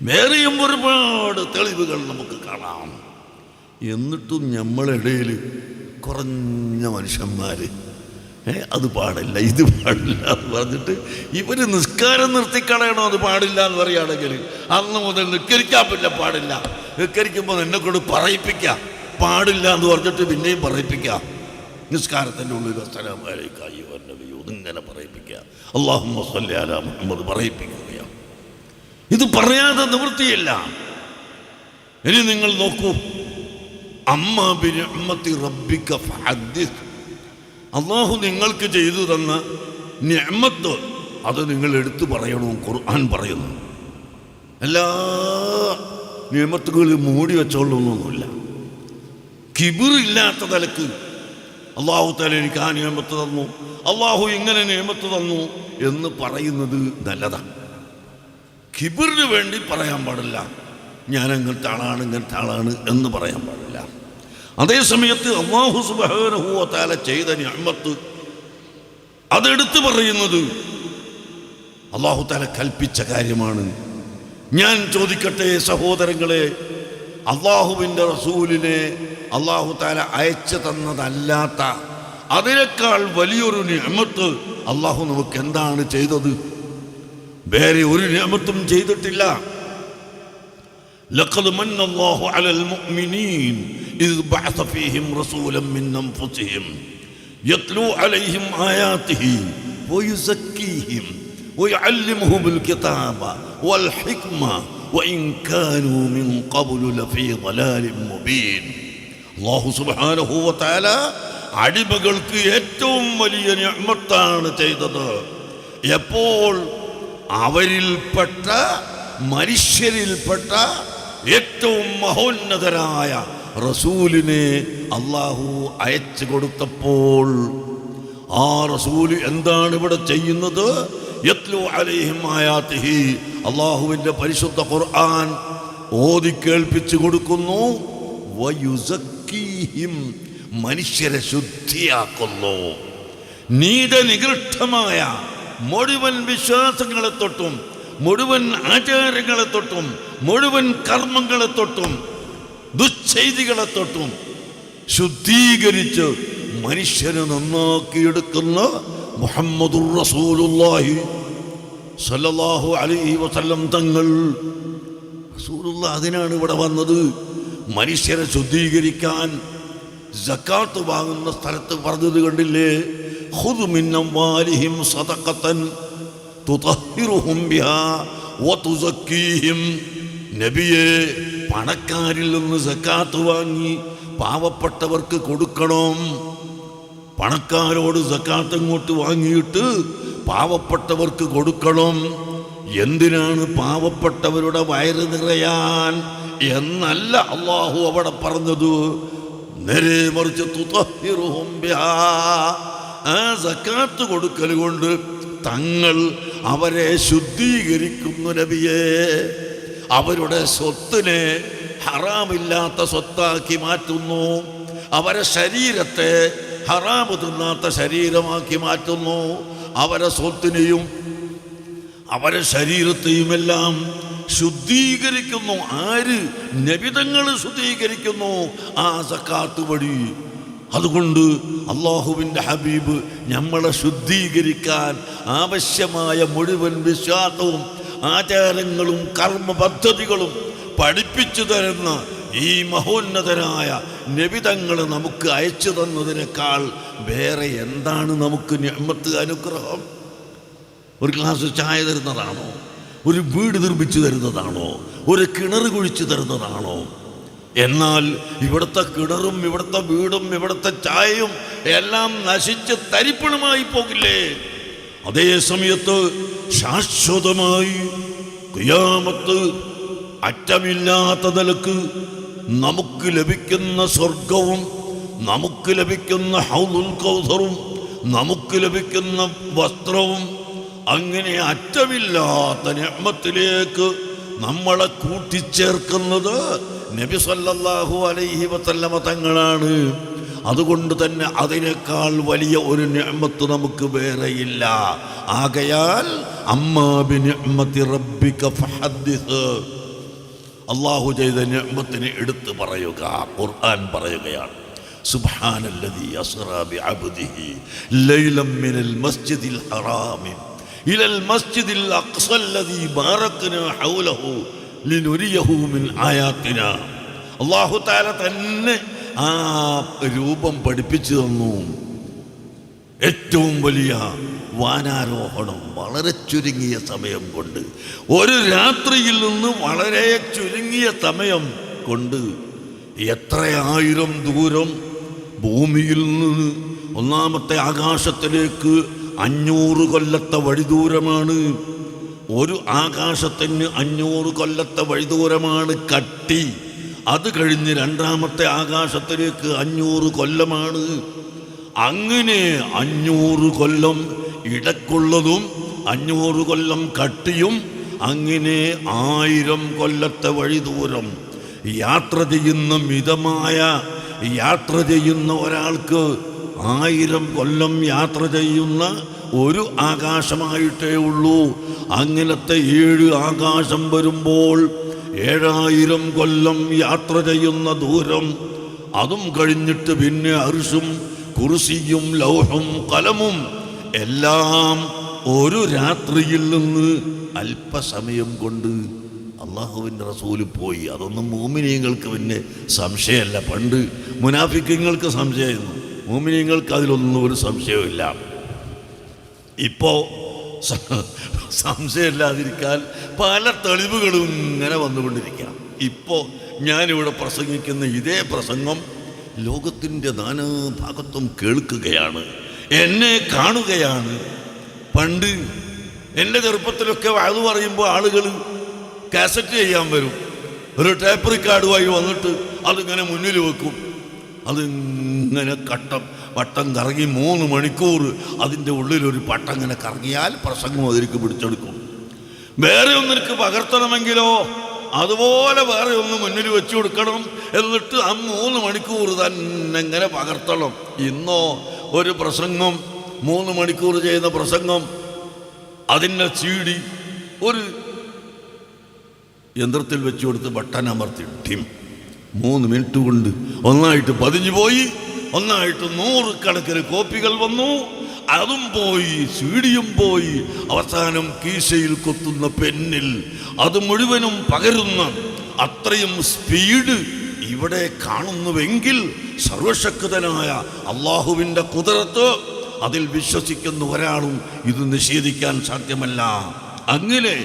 വേറെയും ഒരുപാട് തെളിവുകൾ നമുക്ക് കാണാം. എന്നിട്ടും നമ്മളിടയിൽ കുറഞ്ഞ മനുഷ്യന്മാർ അത് പാടില്ല, ഇത് പാടില്ല എന്ന് പറഞ്ഞിട്ട് ഇവർ നിസ്കാരം നിർത്തിക്കളയണോ, അത് പാടില്ല എന്ന് പറയുകയാണെങ്കിൽ അന്ന് മുതൽ നിസ്കരിക്കാൻ പറ്റില്ല, പാടില്ല. നിസ്കരിക്കുമ്പോൾ എന്നെ കൊണ്ട് പറയിപ്പിക്കാം, പാടില്ല എന്ന് പറഞ്ഞിട്ട് പിന്നെയും പറയിപ്പിക്കാം. നിസ്കാരത്തിൻ്റെ ഉള്ളിൽ അസ്സലാമു അലൈക അയ്യുഹൻ നബിയ്യു ഇങ്ങനെ പറയിപ്പിക്കുക, അല്ലാഹുമ്മ സ്വല്ലി അലാ മുഹമ്മദ് പറയിപ്പിക്കുകയാണ്. ഇത് പറയാതെ നിവൃത്തിയില്ല. ഇനി നിങ്ങൾ നോക്കൂ, അമ്മാ ബിനിഅ്മതി റബ്ബിക ഫഹദ്ദിസ്, അള്ളാഹു നിങ്ങൾക്ക് ചെയ്തു തന്ന നിഅ്മത്ത് അത് നിങ്ങൾ എടുത്തു പറയണം. ഖുർആൻ പറയുന്നു, എല്ലാ നിഅ്മത്തുകളും മൂടി വെച്ചോളൊന്നുമില്ല. കിബിറില്ലാത്ത നിലക്ക് അള്ളാഹു തആല എനിക്ക് ആ നിഅ്മത്ത് തന്നു, അള്ളാഹു ഇങ്ങനെ നിഅ്മത്ത് തന്നു എന്ന് പറയുന്നത് നല്ലതാണ്. കിബിറിന് വേണ്ടി പറയാൻ പാടില്ല, ഞാൻ അങ്ങനത്തെ ആളാണ് ഇങ്ങനത്തെ ആളാണ് എന്ന് പറയാൻ പാടില്ല. അതേസമയത്ത് അല്ലാഹു സുബ്ഹാനഹു വ തആല ചെയ്ത നിഅ്മത്ത് അതെടുത്ത് പറയുന്നത് അല്ലാഹു തആല കൽപ്പിച്ച കാര്യമാണ്. ഞാൻ ചോദിക്കട്ടെ സഹോദരങ്ങളെ, അല്ലാഹുവിൻ്റെ റസൂലിനെ അല്ലാഹു തആല അയച്ചു തന്നതല്ലാത്ത അതിനേക്കാൾ വലിയൊരു നിഅ്മത്ത് അല്ലാഹു നമുക്ക് എന്താണ് ചെയ്തത്? വേറെ ഒരു നിഅ്മത്തും ചെയ്തിട്ടില്ല. لقد من الله على المؤمنين إذ بعث فيهم رسولا من أنفسهم يتلو عليهم آياته ويزكيهم ويعلمهم الكتاب والحكمة وإن كانوا من قبل لفي ضلال مبين. الله سبحانه وتعالى അടിമകൾക്ക് ഏറ്റവും വലിയ നിഅ്മത്താണ് ചെയ്തത്. എപ്പോൾ അവരിൽപ്പെട്ട മനുഷ്യരിൽപ്പെട്ട ഏറ്റവും മഹോന്നതരായ റസൂലിനെ അല്ലാഹു അയച്ചു കൊടുത്തപ്പോൾ ആ റസൂല് എന്താണ് ഇവിടെ ചെയ്യുന്നത്? യത്ലു അലൈഹിം ആയാതിഹി, അല്ലാഹുവിൻ്റെ പരിശുദ്ധ ഖുർആൻ ഓതി കേൾപ്പിച്ചു കൊടുക്കുന്നു. വയുസക്കീഹിം, മനുഷ്യരെ ശുദ്ധിയാക്കുന്നു. നീതനികൃഷ്ടമായ മുഴുവൻ വിശ്വാസങ്ങളെ തൊട്ടും മുഴുവൻ ആചാരങ്ങളെ തൊട്ടും മുഴുവൻ കർമ്മങ്ങളെ തൊട്ടും ദുശ്ചെയ്തികളെ തൊട്ടും ശുദ്ധീകരിച്ച് മനുഷ്യനെ നന്നാക്കിയെടുക്കുന്ന മുഹമ്മദുർ റസൂലുള്ളാഹി സ്വല്ലല്ലാഹു അലൈഹി വസല്ലം തങ്ങൾ. റസൂലുള്ളാഹി അതിനാണ് ഇവിടെ വന്നത്, മനുഷ്യരെ ശുദ്ധീകരിക്കാൻ. സക്കാത്ത് വാങ്ങുന്ന സ്ഥലത്ത് പറഞ്ഞത് കണ്ടില്ലേ? ഖുദ് മിൻ അംവാലിഹിം സദഖത്തൻ തുതഹിറുഹും ബിഹാ വതുസക്കീഹിം. നബിയെ, പണക്കാരിൽ നിന്ന് സക്കാത്ത് വാങ്ങി പാവപ്പെട്ടവർക്ക് കൊടുക്കണം. പണക്കാരോട് സക്കാത്ത് ഇങ്ങോട്ട് വാങ്ങിയിട്ട് പാവപ്പെട്ടവർക്ക് കൊടുക്കണം. എന്തിനാണ്? പാവപ്പെട്ടവരുടെ വയറ് നിറയാൻ എന്നല്ല അള്ളാഹു അവിടെ പറഞ്ഞത്. നേരെ മറിച്ച് തുതഹിറുഹും ബിഹാ, ആ സക്കാത്ത് കൊടുക്കൽ കൊണ്ട് തങ്ങൾ അവരെ ശുദ്ധീകരിക്കുന്നു നബിയെ. അവരുടെ സ്വത്തിനെ ഹറാമില്ലാത്ത സ്വത്താക്കി മാറ്റുന്നു. അവരെ ശരീരത്തെ ഹറാമ് തിന്നാത്ത ശരീരമാക്കി മാറ്റുന്നു. അവരെ സ്വത്തിനെയും അവരെ ശരീരത്തെയുമെല്ലാം ശുദ്ധീകരിക്കുന്നു. ആര്? നബിതങ്ങൾ ശുദ്ധീകരിക്കുന്നു ആ സക്കാത്ത് വഴി. അതുകൊണ്ട് അള്ളാഹുവിൻ്റെ ഹബീബ് നമ്മളെ ശുദ്ധീകരിക്കാൻ ആവശ്യമായ മുഴുവൻ വിശ്വാസവും ആചാരങ്ങളും കർമ്മ പദ്ധതികളും പഠിപ്പിച്ചു തരുന്ന ഈ മഹോന്നതനായ നബിതങ്ങൾ നമുക്ക് അയച്ചു തന്നതിനേക്കാൾ വേറെ എന്താണ് നമുക്ക് നിഅ്മത്ത്, അനുഗ്രഹം? ഒരു ഗ്ലാസ് ചായ തരുന്നതാണോ? ഒരു വീട് നിർമ്മിച്ചു തരുന്നതാണോ? ഒരു കിണർ കുഴിച്ചു തരുന്നതാണോ? എന്നാൽ ഇവിടുത്തെ കിണറും ഇവിടുത്തെ വീടും ഇവിടുത്തെ ചായയും എല്ലാം നശിച്ച് തരിപ്പണമായി പോകില്ലേ? അതേ സമയത്ത് ശാശ്വതമായി ഖിയാമത്ത് അറ്റമില്ലാത്ത നിലക്ക് നമുക്ക് ലഭിക്കുന്ന സ്വർഗവും നമുക്ക് ലഭിക്കുന്ന ഹൗദുൽ കൗസറും നമുക്ക് ലഭിക്കുന്ന വസ്ത്രവും, അങ്ങനെ അറ്റമില്ലാത്ത നിഅ്മത്തിലേക്ക് നമ്മളെ കൂട്ടിച്ചേർക്കുന്നത് നബി സല്ലല്ലാഹു അലൈഹി വസല്ലമ തങ്ങളാണ്. അതുകൊണ്ട് തന്നെ അതിനേക്കാൾ വലിയ ഒരു നിഅ്മത്ത് നമുക്ക് വേറെയില്ല. ആകയാൽ അമ്മാ ബിനിഅ്മതി റബ്ബിക ഫഹദ്ദിസ്, അല്ലാഹു ചെയ്ത നിഅ്മത്തിനെ എടുത്തു പറയുക. ഖുർആൻ പറയുകയാണ്, സുബ്ഹാനല്ലദീ അസ്റാ ബിഅബ്ദിഹി ലൈലൻ മിനൽ മസ്ജിദിൽ ഹറാമി ഇലൽ മസ്ജിദിൽ അഖ്സല്ലദീ ബാറക്നാ ഹൗലഹു ലിനുരിയഹു മിൻ ആയാത്തിനാ. അല്ലാഹു തആല തന്നെ ആ രൂപം പഠിപ്പിച്ചു തന്നു. ഏറ്റവും വലിയ വാനാരോഹണം വളരെ ചുരുങ്ങിയ സമയം കൊണ്ട്, ഒരു രാത്രിയിൽ നിന്ന് വളരെ ചുരുങ്ങിയ സമയം കൊണ്ട് എത്രയായിരം ദൂരം ഭൂമിയിൽ നിന്ന് ഒന്നാമത്തെ ആകാശത്തിലേക്ക് 500 കൊല്ലത്തെ വഴിദൂരമാണ്. ഒരു ആകാശത്തിന് 500 കൊല്ലത്തെ വഴിദൂരമാണ് കട്ടി. അത് കഴിഞ്ഞ് രണ്ടാമത്തെ ആകാശത്തിലേക്ക് 500 കൊല്ലമാണ്. അങ്ങനെ 500 കൊല്ലം ഇടക്കുള്ളതും 500 കൊല്ലം കട്ടിയും, അങ്ങനെ 1000 കൊല്ലത്തെ വഴിദൂരം യാത്ര ചെയ്യുന്ന മിതമായ യാത്ര ചെയ്യുന്ന ഒരാൾക്ക് 1000 കൊല്ലം യാത്ര ചെയ്യുന്ന ഒരു ആകാശമായിട്ടേ ഉള്ളൂ. അങ്ങനത്തെ 7 ആകാശം വരുമ്പോൾ 7000 കൊല്ലം യാത്ര ചെയ്യുന്ന ദൂരം. അതും കഴിഞ്ഞിട്ട് പിന്നെ അർശും കുർസിയും ലൗഹും കലമും എല്ലാം ഒരു രാത്രിയിൽ നിന്ന് അല്പസമയം കൊണ്ട് അള്ളാഹുവിൻ്റെ റസൂല് പോയി. അതൊന്നും മുഅ്മിനീങ്ങൾക്ക് പിന്നെ സംശയമല്ല. പണ്ട് മുനാഫിക്കങ്ങൾക്ക് സംശയമായിരുന്നു, മുഅ്മിനീങ്ങൾക്ക് അതിലൊന്നും ഒരു സംശയമില്ല. ഇപ്പോൾ സംശയമില്ലാതിരിക്കാൻ പല തെളിവുകളും ഇങ്ങനെ വന്നുകൊണ്ടിരിക്കാം. ഇപ്പോൾ ഞാനിവിടെ പ്രസംഗിക്കുന്ന ഇതേ പ്രസംഗം ലോകത്തിൻ്റെ നാനാഭാഗത്തും കേൾക്കുകയാണ്, എന്നെ കാണുകയാണ്. പണ്ട് എൻ്റെ ചെറുപ്പത്തിലൊക്കെ വഅദ് പറയുമ്പോൾ ആളുകൾ കാസറ്റ് ചെയ്യാൻ വരും. ഒരു ടേപ്പ് റിക്കാർഡുമായി വന്നിട്ട് അതിങ്ങനെ മുന്നിൽ വെക്കും. അതിങ്ങനെ വട്ടം കറങ്ങി 3 മണിക്കൂർ അതിൻ്റെ ഉള്ളിലൊരു പട്ടം ഇങ്ങനെ കറങ്ങിയാൽ പ്രസംഗം അതിലേക്ക് പിടിച്ചെടുക്കും. വേറെ ഒന്നിനക്ക് പകർത്തണമെങ്കിലോ അതുപോലെ വേറെ ഒന്ന് മുന്നിൽ വെച്ചു കൊടുക്കണം. എന്നിട്ട് ആ 3 മണിക്കൂർ തന്നെ ഇങ്ങനെ പകർത്തണം. ഇന്നോ ഒരു പ്രസംഗം 3 മണിക്കൂർ ചെയ്യുന്ന പ്രസംഗം അതിൻ്റെ CD ഒരു യന്ത്രത്തിൽ വെച്ചു കൊടുത്ത് ബട്ടൺ അമർത്തി ടിം 3 മിനിറ്റ് കൊണ്ട് ഒന്നായിട്ട് പതിഞ്ഞു പോയി. ഒന്നായിട്ട് 100 കണക്കിന് കോപ്പികൾ വന്നു. അതും പോയി, സീഡിയും പോയി. അവസാനം കീശയിൽ കൊത്തുന്ന പെന്നിൽ അത് മുഴുവനും പകരുന്ന അത്രയും സ്പീഡ് ഇവിടെ കാണുന്നുവെങ്കിൽ സർവശക്തനായ അള്ളാഹുവിൻ്റെ ഖുദ്റത്ത് അതിൽ വിശ്വസിക്കുന്ന ഒരാളും ഇത് നിഷേധിക്കാൻ സാധ്യമല്ല. അങ്ങനെ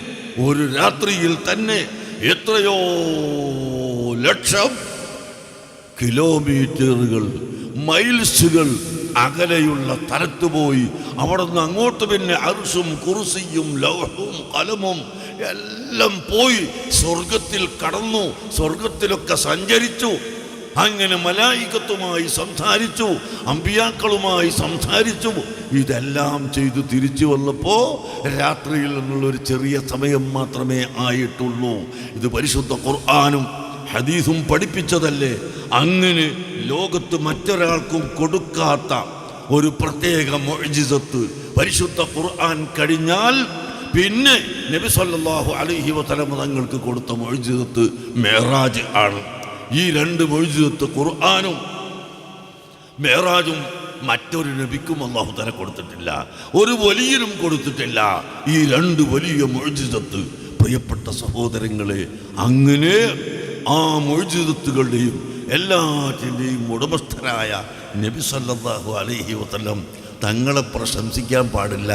ഒരു രാത്രിയിൽ തന്നെ എത്രയോ ലക്ഷം കിലോമീറ്ററുകൾ, മൈൽസുകൾ അകലെയുള്ള സ്ഥലത്ത് പോയി. അവിടെ നിന്ന് അങ്ങോട്ട് പിന്നെ അർശും കുർസിയും ലൗഹും കലമും എല്ലാം പോയി സ്വർഗത്തിൽ കടന്നു. സ്വർഗത്തിലൊക്കെ സഞ്ചരിച്ചു. അങ്ങനെ മലായികത്തുമായി സംസാരിച്ചു, അമ്പിയാക്കളുമായി സംസാരിച്ചു. ഇതെല്ലാം ചെയ്തു തിരിച്ചു വന്നപ്പോൾ രാത്രിയിൽ നിന്നുള്ളൊരു ചെറിയ സമയം മാത്രമേ ആയിട്ടുള്ളൂ. ഇത് പരിശുദ്ധ ഖുർആനും ഹദീസും പഠിപ്പിച്ചതല്ലേ. അങ്ങനെ ലോകത്ത് മറ്റൊരാൾക്കും കൊടുക്കാത്ത ഒരു പ്രത്യേക മുഅ്ജിസത്ത് പരിശുദ്ധ ഖുർആൻ കഴിഞ്ഞാൽ പിന്നെ നബി സല്ലല്ലാഹു അലൈഹി വസല്ലം തങ്ങൾക്ക് കൊടുത്ത മുഅ്ജിസത്ത് മിഅ്റാജ് ആണ്. ഈ രണ്ട് മുഅ്ജിസത്ത് ഖുർആനും മിഅ്റാജും മറ്റൊരു നബിക്കും അല്ലാഹു തആല കൊടുത്തിട്ടില്ല, ഒരു വലിയനും കൊടുത്തിട്ടില്ല. ഈ രണ്ട് വലിയ മുഅ്ജിസത്ത് പ്രിയപ്പെട്ട സഹോദരങ്ങളെ, അങ്ങനെ ആ മുഅ്ജിസത്തുകളുടെയും എല്ലാറ്റിൻ്റെയും ഉടമസ്ഥരായ നബി സല്ലല്ലാഹു അലൈഹി വസല്ലം തങ്ങളെ പ്രശംസിക്കാൻ പാടില്ല,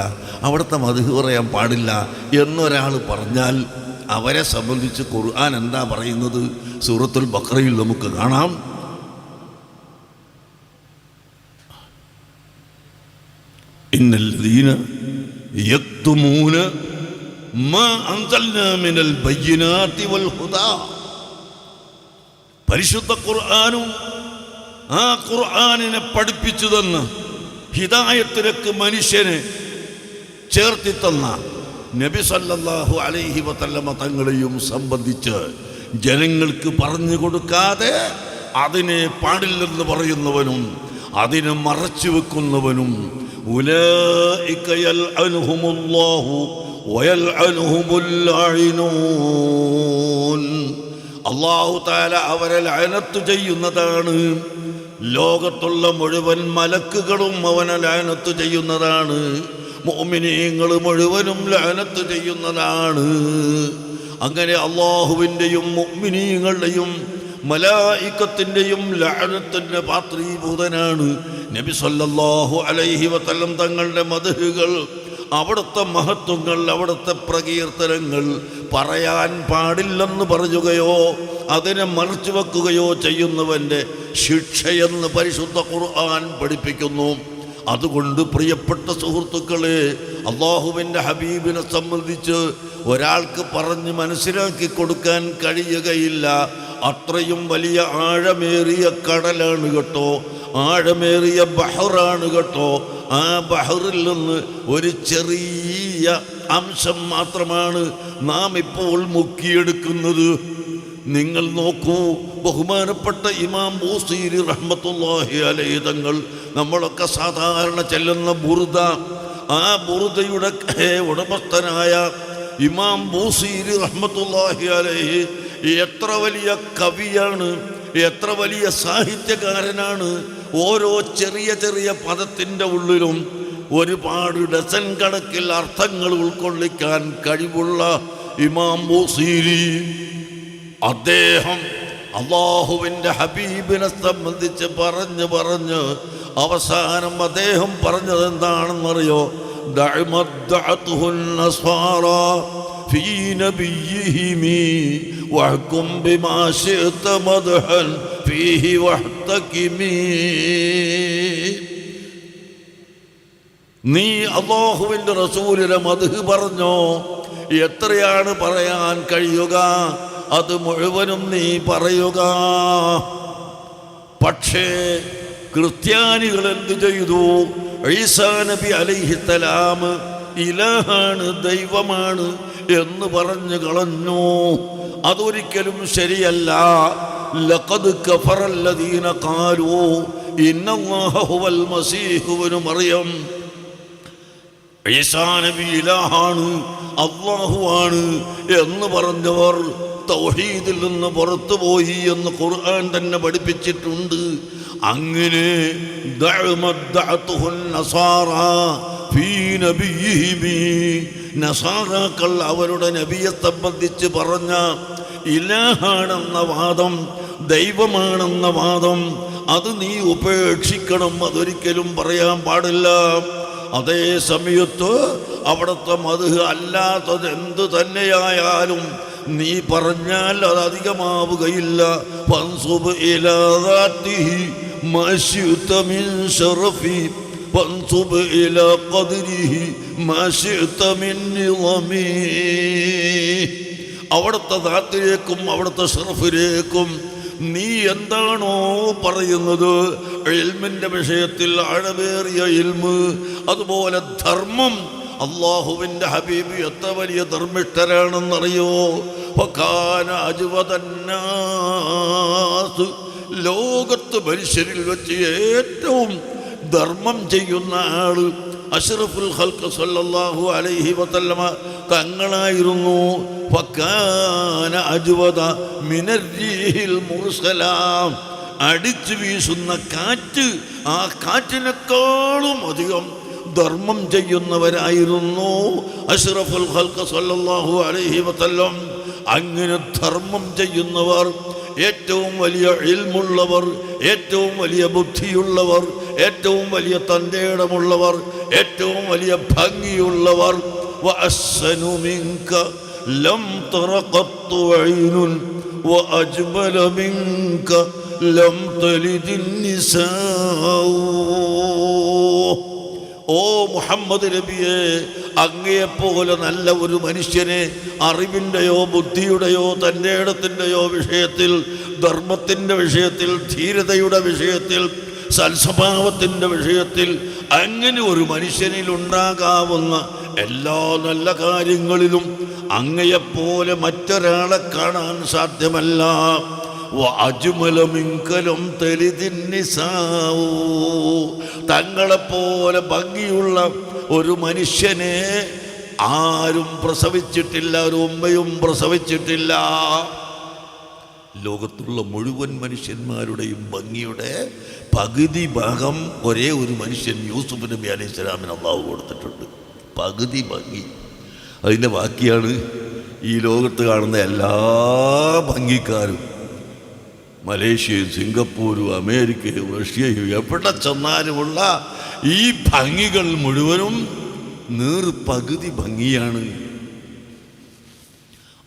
അവിടുത്തെ മദ്ഹ് പറയാൻ പാടില്ല എന്നൊരാൾ പറഞ്ഞാൽ അവരെ സംബന്ധിച്ച് ഖുർആൻ എന്താ പറയുന്നത്? സൂറത്തുൽ ബഖറയിൽ നമുക്ക് കാണാം. ഇന്നല്ലദീന യക്തുമൂന മാ അൻസൽനാ മിനൽ ബയ്യിനാതി വൽ ഹുദാ. പരിശുദ്ധ ഖുർആനും ആ ഖുർആനിനെ പഠിപ്പിച്ചു തന്ന ഹിദായത്തിലേക്ക് മനുഷ്യനെ ചേർത്തി തന്ന നബി സല്ലല്ലാഹു അലൈഹി വസല്ലമ തങ്ങളെയും സംബന്ധിച്ച് ജനങ്ങൾക്ക് പറഞ്ഞു കൊടുക്കാതെ അതിനെ പാടില്ലെന്ന് പറയുന്നവനും അതിനെ മറച്ചു വെക്കുന്നവനും ഉലൈക യൽഅൻഹുമുല്ലാഹു വയൽഅൻഹുമുൽ ലാഇനൂൻ. അല്ലാഹു തആല അവരെ ലഅനത്ത് ചെയ്യുന്നതാണ്. ലോകത്തുള്ള മുഴുവൻ മലക്കുകളും അവനെ ലഅനത്ത് ചെയ്യുന്നതാണ്. മുഅ്മിനീങ്ങൾ മുഴുവനും ലഅനത്ത് ചെയ്യുന്നതാണ്. അങ്ങനെ അല്ലാഹുവിൻ്റെയും മുഅ്മിനീങ്ങളുടെയും മലായികത്തിൻ്റെയും ലഅനത്തിൻ്റെ പാത്രീഭൂതനാണ് നബി സല്ലല്ലാഹു അലൈഹി വസല്ലം തങ്ങളുടെ മദ്ഹുകൾ. അവിടുത്തെ മഹത്വങ്ങൾ, അവിടുത്തെ പ്രകീർത്തനങ്ങൾ പറയാൻ പാടില്ലെന്ന് പറയുകയോ അതിനെ മറച്ചു വെക്കുകയോ ചെയ്യുന്നവൻ്റെ ശിക്ഷയെന്ന് പരിശുദ്ധ ഖുർആൻ പഠിപ്പിക്കുന്നു. അതുകൊണ്ട് പ്രിയപ്പെട്ട സുഹൃത്തുക്കളെ, അല്ലാഹുവിൻ്റെ ഹബീബിനെ സംബന്ധിച്ച് ഒരാൾക്ക് പറഞ്ഞ് മനസ്സിലാക്കി കൊടുക്കാൻ കഴിയുകയില്ല. അത്രയും വലിയ ആഴമേറിയ കടലാണ് കേട്ടോ, ആഴമേറിയ ബഹറാണ് കേട്ടോ. ആ ബഹറിൽ നിന്ന് ഒരു ചെറിയ അംശം മാത്രമാണ് നാം ഇപ്പോൾ മുക്കിയെടുക്കുന്നത്. നിങ്ങൾ നോക്കൂ, ബഹുമാനപ്പെട്ട ഇമാം ബൂസീരി റഹ്മത്തുള്ളാഹി അലൈഹി തങ്ങൾ നമ്മളൊക്കെ സാധാരണ ചെല്ലുന്ന ബുർദ, ആ ബുർദയുടെ ഉടമസ്ഥനായ ഇമാം ബൂസീരി റഹ്മത്തുള്ളാഹി അലൈഹി എത്ര വലിയ കവിയാണ്, എത്ര വലിയ സാഹിത്യകാരനാണ്. ഓരോ ചെറിയ ചെറിയ പദത്തിൻ്റെ ഉള്ളിലും ഒരുപാട് ഡസൻ കണക്കിൽ അർത്ഥങ്ങൾ ഉൾക്കൊള്ളിക്കാൻ കഴിവുള്ള ഇമാം ബൂസീരി, അദ്ദേഹം അല്ലാഹുവിൻ്റെ ഹബീബിനെ സംബന്ധിച്ച് പറഞ്ഞ് അവസാനം അദ്ദേഹം പറഞ്ഞത് എന്താണെന്നറിയോ? ദഅമദ്ദഅതുഹുൻ നസ്വാറാ ഫീ നബിയ്യിഹിമി വഹ്കും ബിമാ ശിഅത മദ്ഹൻ ഫീഹി വഹ്തകിമി. നീ അല്ലാഹുവിൻ്റെ റസൂലിനെ മദ്ഹ് പറഞ്ഞോ, എത്രയാണ് പറയാൻ കഴിയുക? അത് മുഴുവനും നീ പറയുക. പക്ഷേ ക്രിസ്ത്യാനികൾ എന്ത് ചെയ്തു? ഈസാ നബി അലൈഹിസ്സലാം ഇലാഹാണ്, ദൈവമാണ് എന്ന് പറഞ്ഞു കളഞ്ഞു. അതൊരിക്കലും ശരിയല്ല. ലഖദ് കഫറല്ലദീന ഖാലൂ ഇന്നല്ലാഹ ഹുവൽ മസീഹു ഇബ്നു മറിയം. ഈസാ നബി ഇലാഹാണ്, അല്ലാഹുവാണ് എന്ന് പറഞ്ഞവർ തൗഹീദിൽ നിന്ന് പുറത്തുപോയി എന്ന് ഖുർആൻ തന്നെ പഠിപ്പിച്ചിട്ടുണ്ട്. അങ്ങനെ നസാറാക്കൾ അവരുടെ നബിയെ സംബന്ധിച്ച് പറഞ്ഞ ഇലാഹാണെന്ന വാദം, ദൈവമാണെന്ന വാദം, അത് നീ ഉപേക്ഷിക്കണം. അതൊരിക്കലും പറയാൻ പാടില്ല. അതേ സമയത്ത് അവിടുത്തെ മദ്ഹ് അല്ലാത്തത് എന്തു തന്നെയായാലും നീ പറഞ്ഞാൽ അത് അധികമാവുകയില്ല. ഫൻസുബ് ഇലാ ദാതിഹി ما شئت من شرفي فانصب إلى قدره ما شئت من نظمي. അവിടുത്തെ ദാത്തിലേക്കും അവിടുത്തെ ഷറഫിലേക്കും നീ എന്താണോ പറയുന്നത്, ഇൽമിന്റെ വിഷയത്തിൽ ആഴമേറിയ ഇൽമ്, അതുപോലെ ധർമ്മം. അള്ളാഹുവിൻ്റെ ഹബീബ് എത്ര വലിയ ധർമ്മിഷ്ഠരാണെന്നറിയോ? വകാന അജ്വദന്നാസ്, ലോകത്ത് മനുഷ്യരിൽ വെച്ച് ഏറ്റവും ധർമ്മം ചെയ്യുന്ന ആള് അഷ്റഫുൽ ഖൽഖ് സല്ലല്ലാഹു അലൈഹി വസല്ലമ തങ്ങളായിരുന്നു. വകാന അജ്വദ മിനർരീഹിൽ മുർസലാം, അടിച്ചു വീശുന്ന കാറ്റ്, ആ കാറ്റിനേക്കാളും അധികം ധർമ്മം ചെയ്യുന്നവരായിരുന്നു അഷ്റഫുൽ ഖൽഖ് സല്ലല്ലാഹു അലൈഹി വസല്ലം. അങ്ങനെ ധർമ്മം ചെയ്യുന്നവർ, ഏറ്റവും വലിയ ഇൽമുള്ളവർ, ഏറ്റവും വലിയ ബുദ്ധിയുള്ളവർ, ഏറ്റവും വലിയ തന്റേടമുള്ളവർ, ഏറ്റവും വലിയ ഭംഗിയുള്ളവർ. വഅസ്സനു മിൻക ലം തറ ഖത്തു ഐനുൻ വഅജ്മല മിൻക ലം തലിദിൻ നിസാഉ. ഓ മുഹമ്മദ് നബിയെ, അങ്ങയെപ്പോലെ നല്ല ഒരു മനുഷ്യനെ അറിവിൻ്റെയോ ബുദ്ധിയുടെയോ തൻ്റെ ഇടത്തിൻ്റെയോ വിഷയത്തിൽ, ധർമ്മത്തിൻ്റെ വിഷയത്തിൽ, ധീരതയുടെ വിഷയത്തിൽ, സൽസ്വഭാവത്തിൻ്റെ വിഷയത്തിൽ, അങ്ങനെ ഒരു മനുഷ്യനിൽ ഉണ്ടാകാവുന്ന എല്ലാ നല്ല കാര്യങ്ങളിലും അങ്ങയെപ്പോലെ മറ്റൊരാളെ കാണാൻ സാധ്യമല്ല. തങ്ങളെപ്പോലെ ഭംഗിയുള്ള ഒരു മനുഷ്യനെ ആരും പ്രസവിച്ചിട്ടില്ല, ഒരു ഉമ്മയും പ്രസവിച്ചിട്ടില്ല. ലോകത്തുള്ള മുഴുവൻ മനുഷ്യന്മാരുടെയും ഭംഗിയുടെ പകുതി ഭാഗം ഒരേ ഒരു മനുഷ്യൻ യൂസുഫ് നബി അലൈഹി സ്വലാമിന് അള്ളാഹു കൊടുത്തിട്ടുണ്ട്. പകുതി ഭംഗി. അതിൻ്റെ ബാക്കിയാണ് ഈ ലോകത്ത് കാണുന്ന എല്ലാ ഭംഗിക്കാരും. മലേഷ്യയും സിംഗപ്പൂരും അമേരിക്കയും റഷ്യയും എവിടെ ചെന്നാലുമുള്ള ഈ ഭംഗികൾ മുഴുവനും പകുതി ഭംഗിയാണ്.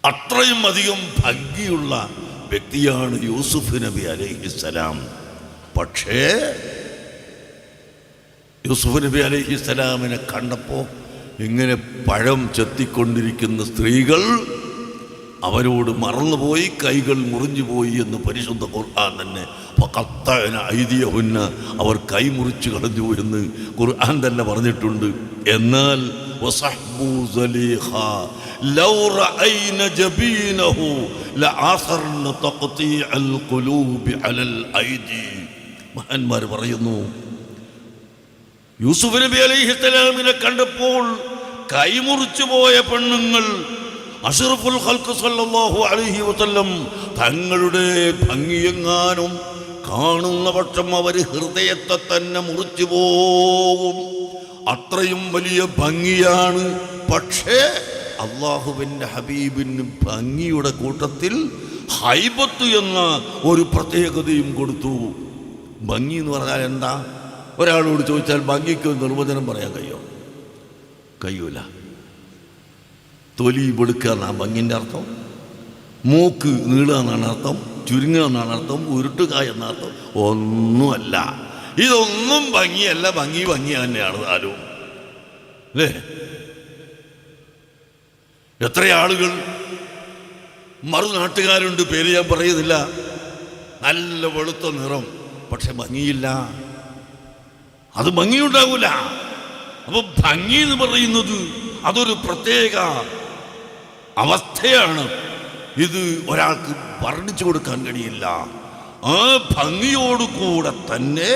അത്രയും അധികം ഭംഗിയുള്ള വ്യക്തിയാണ് യൂസുഫ് നബി അലൈഹിസ്സലാം. പക്ഷേ യൂസുഫ് നബി അലൈഹിസ്സലാമിനെ കണ്ടപ്പോൾ ഇങ്ങനെ പഴം ചെത്തിക്കൊണ്ടിരിക്കുന്ന സ്ത്രീകൾ അവരോട് മറന്നുപോയി, കൈകൾ മുറിഞ്ഞുപോയി എന്ന് പരിശുദ്ധ ഖുർആൻ തന്നെ. ഐദിയഹുന്ന, അവർ കൈ മുറിച്ചു കളഞ്ഞു എന്ന് ഖുർആൻ തന്നെ പറഞ്ഞിട്ടുണ്ട്. എന്നാൽ മഹാന്മാർ പറയുന്നു, യൂസുഫ് നബി അലൈഹിസ്സലാമിനെ കണ്ടപ്പോൾ കൈമുറിച്ചു പോയ പെണ്ണുങ്ങൾ അഷ്റഫുൽ ഖൽഖ് സല്ലല്ലാഹു അലൈഹി വസല്ലം തങ്ങളുടെ ഭംഗിയെങ്ങാനും കാണുന്ന പക്ഷം അവർ ഹൃദയത്തെ തന്നെ മുറിച്ചു പോകും. അത്രയും വലിയ ഭംഗിയാണ്. പക്ഷേ അള്ളാഹുവിൻ്റെ ഹബീബിന് ഭംഗിയുടെ കൂട്ടത്തിൽ ഹൈബത്ത് എന്ന ഒരു പ്രത്യേകതയും കൊടുത്തു. ഭംഗി എന്ന് പറഞ്ഞാൽ എന്താ? ഒരാളോട് ചോദിച്ചാൽ ഭംഗിക്ക് നിർവചനം പറയാൻ കഴിയൂല. തൊലി വെളുക്കുക എന്നാണ് ഭംഗിൻ്റെ അർത്ഥം, മൂക്ക് നീളുക എന്നാണ് അർത്ഥം, ചുരുങ്ങുക എന്നാണ് അർത്ഥം, ഉരുട്ടുക എന്നർത്ഥം. ഒന്നുമല്ല, ഇതൊന്നും ഭംഗിയല്ല. ഭംഗി തന്നെയാണ് താനും, അല്ലേ? എത്ര ആളുകൾ മറുനാട്ടുകാരുണ്ട്, പേര് ഞാൻ പറയുന്നില്ല, നല്ല വെളുത്ത നിറം, പക്ഷെ ഭംഗിയില്ല. അത് ഭംഗിയുണ്ടാകൂല. അപ്പൊ ഭംഗി എന്ന് പറയുന്നത് അതൊരു പ്രത്യേക അവസ്ഥയാണ്. ഇത് ഒരാൾക്ക് വർണ്ണിച്ചു കൊടുക്കാൻ കഴിയില്ല. ആ ഭംഗിയോടുകൂടെ തന്നെ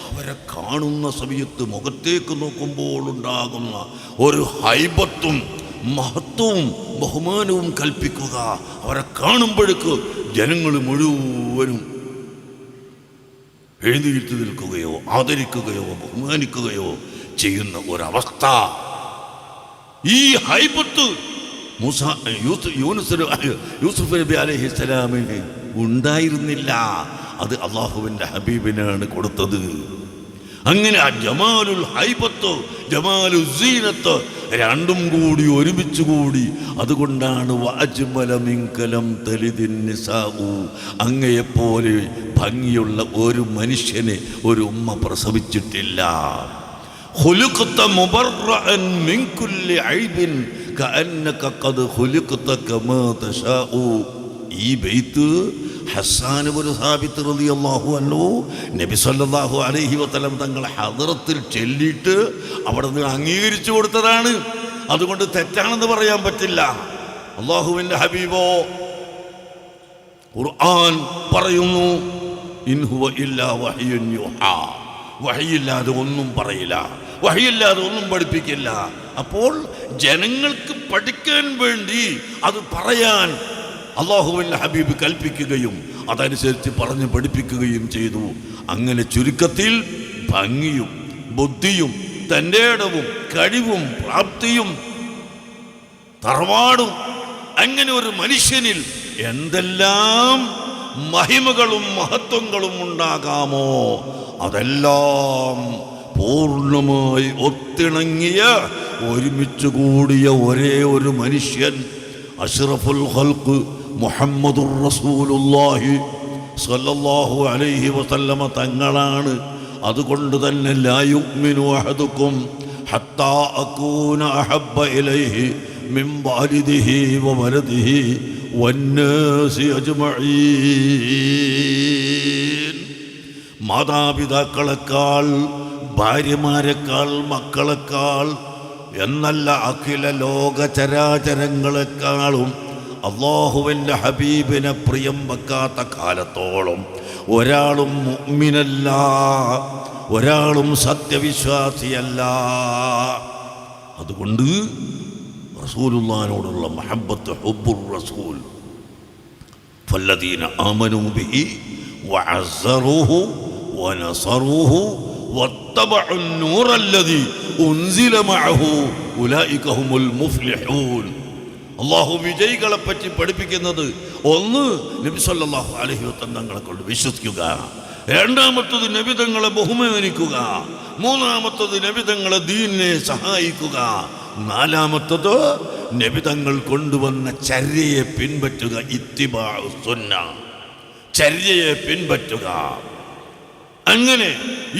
അവരെ കാണുന്ന സമയത്ത് മുഖത്തേക്ക് നോക്കുമ്പോൾ ഉണ്ടാകുന്ന ഒരു ഹൈബത്തും മഹത്വവും ബഹുമാനവും കൽപ്പിക്കുക. അവരെ കാണുമ്പോഴേക്ക് ജനങ്ങൾ മുഴുവനും എഴുന്നേറ്റ് നിൽക്കുകയോ ആദരിക്കുകയോ ബഹുമാനിക്കുകയോ ചെയ്യുന്ന ഒരവസ്ഥ. ഈ ഹൈബത്ത് യൂസുഫ് നബി അലൈഹിസ്സലാമിന് ഉണ്ടായിരുന്നില്ല. അത് അള്ളാഹുവിൻ്റെ ഹബീബിനാണ് കൊടുത്തത്. അങ്ങനെ ആ ജമാലുൽ ഹൈബത്ത് ജമാലുൽ സീനത്ത് രണ്ടും കൂടി ഒരുമിച്ച് കൂടി. അതുകൊണ്ടാണ് വഅജ്മല മിൻകലം തലിദിൻ നിസാഉ, അങ്ങയെപ്പോലെ ഭംഗിയുള്ള ഒരു മനുഷ്യനെ ഒരു ഉമ്മ പ്രസവിച്ചിട്ടില്ല. ഖുലിഖത മുബറഅൻ മിൻ കുല്ലി ഐബിൻ കഅന്നക ഖദ് ഖുലിഖത കമാ തശാഉ. ഈ ബൈത്ത് ഹസ്സാൻ ഇബ്നു സാബിത്ത് റളിയല്ലാഹു അൻഹു നബി സല്ലല്ലാഹു അലൈഹി വസല്ലം തങ്ങൾ ഹദ്റത്തിൽ ചൊല്ലിയിട്ട് അവിടെ നിന്ന് അംഗീകരിച്ചു കൊടുത്തതാണ്. അതുകൊണ്ട് തെറ്റാണെന്ന് പറയാൻ പറ്റില്ല. അല്ലാഹുവിൻ്റെ ഹബീബോ ഖുർആൻ പറയുന്നു, ഇൻ ഹുവ ഇല്ലാ വഹ്യുൻ യുഹാ, വഹയില്ലാതെ ഒന്നും പറയില്ല, വഹയില്ലാതെ ഒന്നും പഠിപ്പിക്കില്ല. അപ്പോൾ ജനങ്ങൾക്ക് പഠിക്കാൻ വേണ്ടി അത് പറയാൻ അല്ലാഹുവിൻ്റെ ഹബീബ് കൽപ്പിക്കുകയും അതനുസരിച്ച് പറഞ്ഞ് പഠിപ്പിക്കുകയും ചെയ്തു. അങ്ങനെ ചുരുക്കത്തിൽ ഭംഗിയും ബുദ്ധിയും തൻ്റെ ഇടവും കഴിവും പ്രാപ്തിയും തറവാടും അങ്ങനെ ഒരു മനുഷ്യനിൽ എന്തെല്ലാം മഹിമകളും മഹത്വങ്ങളും ഉണ്ടാകാമോ അതെല്ലാം പൂർണ്ണമായി ഒത്തിണങ്ങിയ ഒരുമിച്ച് കൂടിയ ഒരേ ഒരു മനുഷ്യൻ അഷ്റഫുൽ ഖൽഖ് മുഹമ്മദുർ റസൂലുള്ളാഹി സ്വല്ലല്ലാഹു അലൈഹി വസല്ലമ തങ്ങളാണ്. അതുകൊണ്ട് തന്നെ ലാ യുഅ്മിനു അഹദുക്കും ഹത്താ അകൂന അഹബ്ബ ഇലൈഹി മിൻ വാലിദിഹി വവലദിഹി വന്നാസി അജ്മഈൻ. മാതാപിതാക്കളെക്കാൾ ഭാര്യമാരെക്കാൾ മക്കളെക്കാൾ എന്നല്ല അഖില ലോക ചരാചരങ്ങളെക്കാളും അല്ലാഹുവിൻ്റെ ഹബീബിനെ പ്രിയം വെക്കാത്ത കാലത്തോളം ഒരാളും മുഅ്മിനല്ല, ഒരാളും സത്യവിശ്വാസിയല്ല. അതുകൊണ്ട് റസൂലുള്ളാഹിനോടുള്ള മഹബ്ബത്ത് ഹുബ്ബുർ റസൂൽ ഫല്ലദീന ആമനൂ ബിഹി വഅസ്സറൂഹു വനസറൂഹു വത്തബഉ നൂറല്ലദീ ഉൻസില മഅഹു ഉലൈക ഹുമുൽ മുഫ്ലിഹൂൻ. അല്ലാഹു വിജയികളെ പറ്റി പഠിപ്പിക്കുന്നത് ഒന്ന് നബി സല്ലല്ലാഹു അലൈഹി വസല്ലം തങ്ങളെ കൊണ്ട് വിശ്വസിക്കുക, രണ്ടാമത്തത് നബി തങ്ങളെ ബഹുമാനിക്കുക, മൂന്നാമത്തത് നബി തങ്ങളെ ദീനിനെ സഹായിക്കുക, നാലാമത്തത് നബി തങ്ങൾ കൊണ്ടുവന്ന ചര്യയെ പിൻപറ്റുക, ഇത്തിബാഉ സുന്ന, ചര്യയെ പിൻപറ്റുക. അങ്ങനെ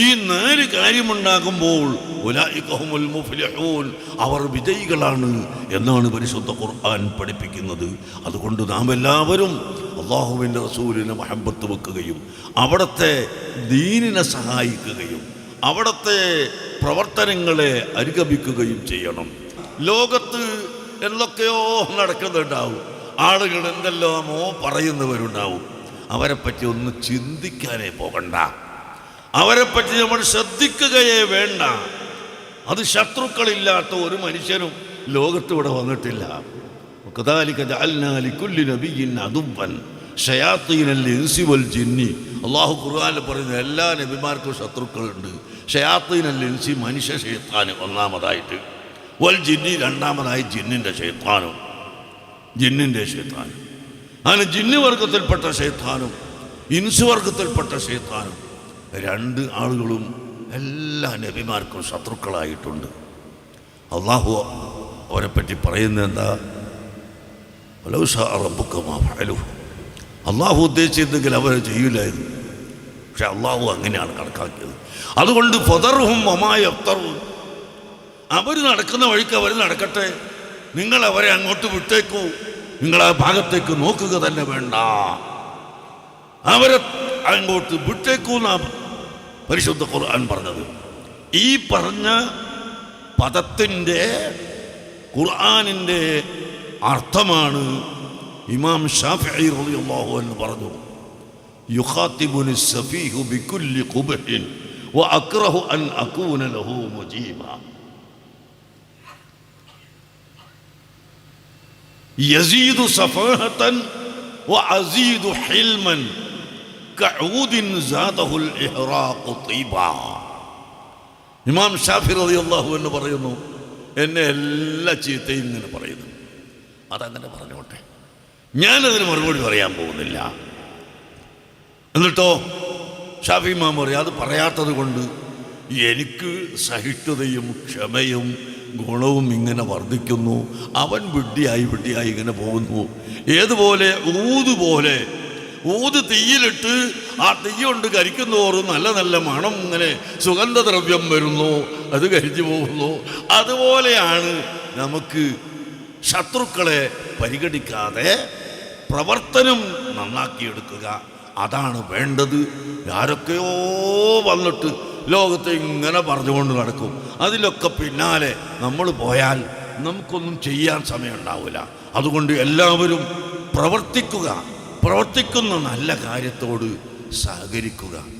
ഈ 4 കാര്യമുണ്ടാകുമ്പോൾ ഉലൈക ഹുമുൽ മുഫ്ലിഹൂൻ, അവർ വിജയികളാണ് എന്നാണ് പരിശുദ്ധ ഖുർആൻ പഠിപ്പിക്കുന്നത്. അതുകൊണ്ട് നാം എല്ലാവരും അല്ലാഹുവിൻ്റെ റസൂലിനെ മഹബ്ബത്ത് വെക്കുകയും അവിടുത്തെ ദീനിനെ സഹായിക്കുകയും അവിടുത്തെ പ്രവർത്തനങ്ങളെ അനുഗമിക്കുകയും ചെയ്യണം. ലോകത്ത് എന്തൊക്കെയോ നടക്കുന്നുണ്ടാവും, ആളുകൾ എന്തെല്ലാമോ പറയുന്നവരുണ്ടാവും. അവരെപ്പറ്റി ഒന്ന് ചിന്തിക്കാനേ പോകണ്ട, അവരെപ്പറ്റി നമ്മൾ ശ്രദ്ധിക്കുകയേ വേണ്ട. അത് ശത്രുക്കളില്ലാത്ത ഒരു മനുഷ്യനും ലോകത്തിവിടെ വന്നിട്ടില്ല. കദാലിക ജഅൽനാ ലികുല്ലി നബിയ്യിൻ അദുവ്വൻ ശയാത്തീനൽ ഇൻസി വൽ ജിന്നി. അല്ലാഹു ഖുർആനിൽ പറയുന്ന എല്ലാ നബിമാർക്കും ശത്രുക്കളുണ്ട്. ശയാത്തീനൽ ഇൻസി മനുഷ്യ ശൈത്താൻ ഒന്നാമതായിട്ട്, വൽ ജിന്നി രണ്ടാമതായി ജിന്നിൻ്റെ ശൈത്താനും, ജിന്നിൻ്റെ ശൈത്താനും. അങ്ങനെ ജിന്ന് വർഗത്തിൽപ്പെട്ട ശൈത്താനും ഇൻസ് വർഗത്തിൽപ്പെട്ട ശൈത്താനും 2 ആളുകളും എല്ലാ നബിമാർക്കും ശത്രുക്കളായിട്ടുണ്ട്. അല്ലാഹു അവരെപ്പറ്റി പറയുന്നത് എന്താ? വലൗ ശാഅ റബ്ബുക മാ ഫഅലുഹു. അല്ലാഹു ഉദ്ദേശിച്ചെങ്കിൽ അവരെ ചെയ്യില്ലായിരുന്നു. പക്ഷെ അല്ലാഹു അങ്ങനെയാണ് കണക്കാക്കിയത്. അതുകൊണ്ട് ഫദർഹും വമാ യഫ്തറൂൻ, അവർ നടക്കുന്ന വഴിക്ക് അവർ നടക്കട്ടെ, നിങ്ങൾ അവരെ അങ്ങോട്ട് വിട്ടേക്കൂ, നിങ്ങൾ ആ ഭാഗത്തേക്ക് നോക്കുക തന്നെ വേണ്ട, അവരെ അങ്ങോട്ട് വിട്ടേക്കൂന്നാ പരിശുദ്ധ ഖുർആൻ പറഞ്ഞത്. ഈ പറഞ്ഞ പദത്തിൻ്റെ ഖുർആനിൻ്റെ അർത്ഥമാണ് ഇമാം ശാഫിഈ റളിയല്ലാഹു അൻഹു പറഞ്ഞു, യുഖാതിബുനി സഫീഹു ബികുല്ലി ഖുബ്ഹിൻ വഅക്റഹു അൻ അകൂന ലഹു മുജീബ. യസീദു സഫാഹതൻ വഅസീദു ഹിൽമൻ കഊദിൻ സാദഹുൽ ഇഹ്റാഖു തീബാ. ഇമാം ശാഫിഈ റളിയല്ലാഹു അൻഹു പറയുന്നു, എന്നെ എല്ലാ ചീത്തയും ഇങ്ങനെ പറയുന്നു, അതങ്ങനെ പറഞ്ഞോട്ടെ, ഞാനതിന് മറുപടി പറയാൻ പോകുന്നില്ല. എന്നിട്ടോ ഷാഫി ഇമാം പറയും, അത് പറയാത്തത് കൊണ്ട് എനിക്ക് സഹിഷ്ണുതയും ക്ഷമയും ഗുണവും ഇങ്ങനെ വർദ്ധിക്കുന്നു. അവൻ വിഡ്ഢിയായി ഇങ്ങനെ പോകുന്നു. ഏതുപോലെ ഊത് തീയിലിട്ട് ആ തീ കൊണ്ട് കരിക്കുന്നോറും നല്ല നല്ല മണം ഇങ്ങനെ സുഗന്ധദ്രവ്യം വരുന്നു, അത് കരിച്ചു പോകുന്നു. അതുപോലെയാണ് നമുക്ക് ശത്രുക്കളെ പരിഗണിക്കാതെ പ്രവർത്തനം നന്നാക്കിയെടുക്കുക. അതാണ് വേണ്ടത്. ആരൊക്കെയോ വന്നിട്ട് ലോകത്തെ ഇങ്ങനെ പറഞ്ഞുകൊണ്ട് നടക്കും. അതിലൊക്കെ പിന്നാലെ നമ്മൾ പോയാൽ നമുക്കൊന്നും ചെയ്യാൻ സമയം ഉണ്ടാവില്ല. അതുകൊണ്ട് എല്ലാവരും പ്രവർത്തിക്കുന്ന നല്ല കാര്യത്തോട് സഹകരിക്കുക.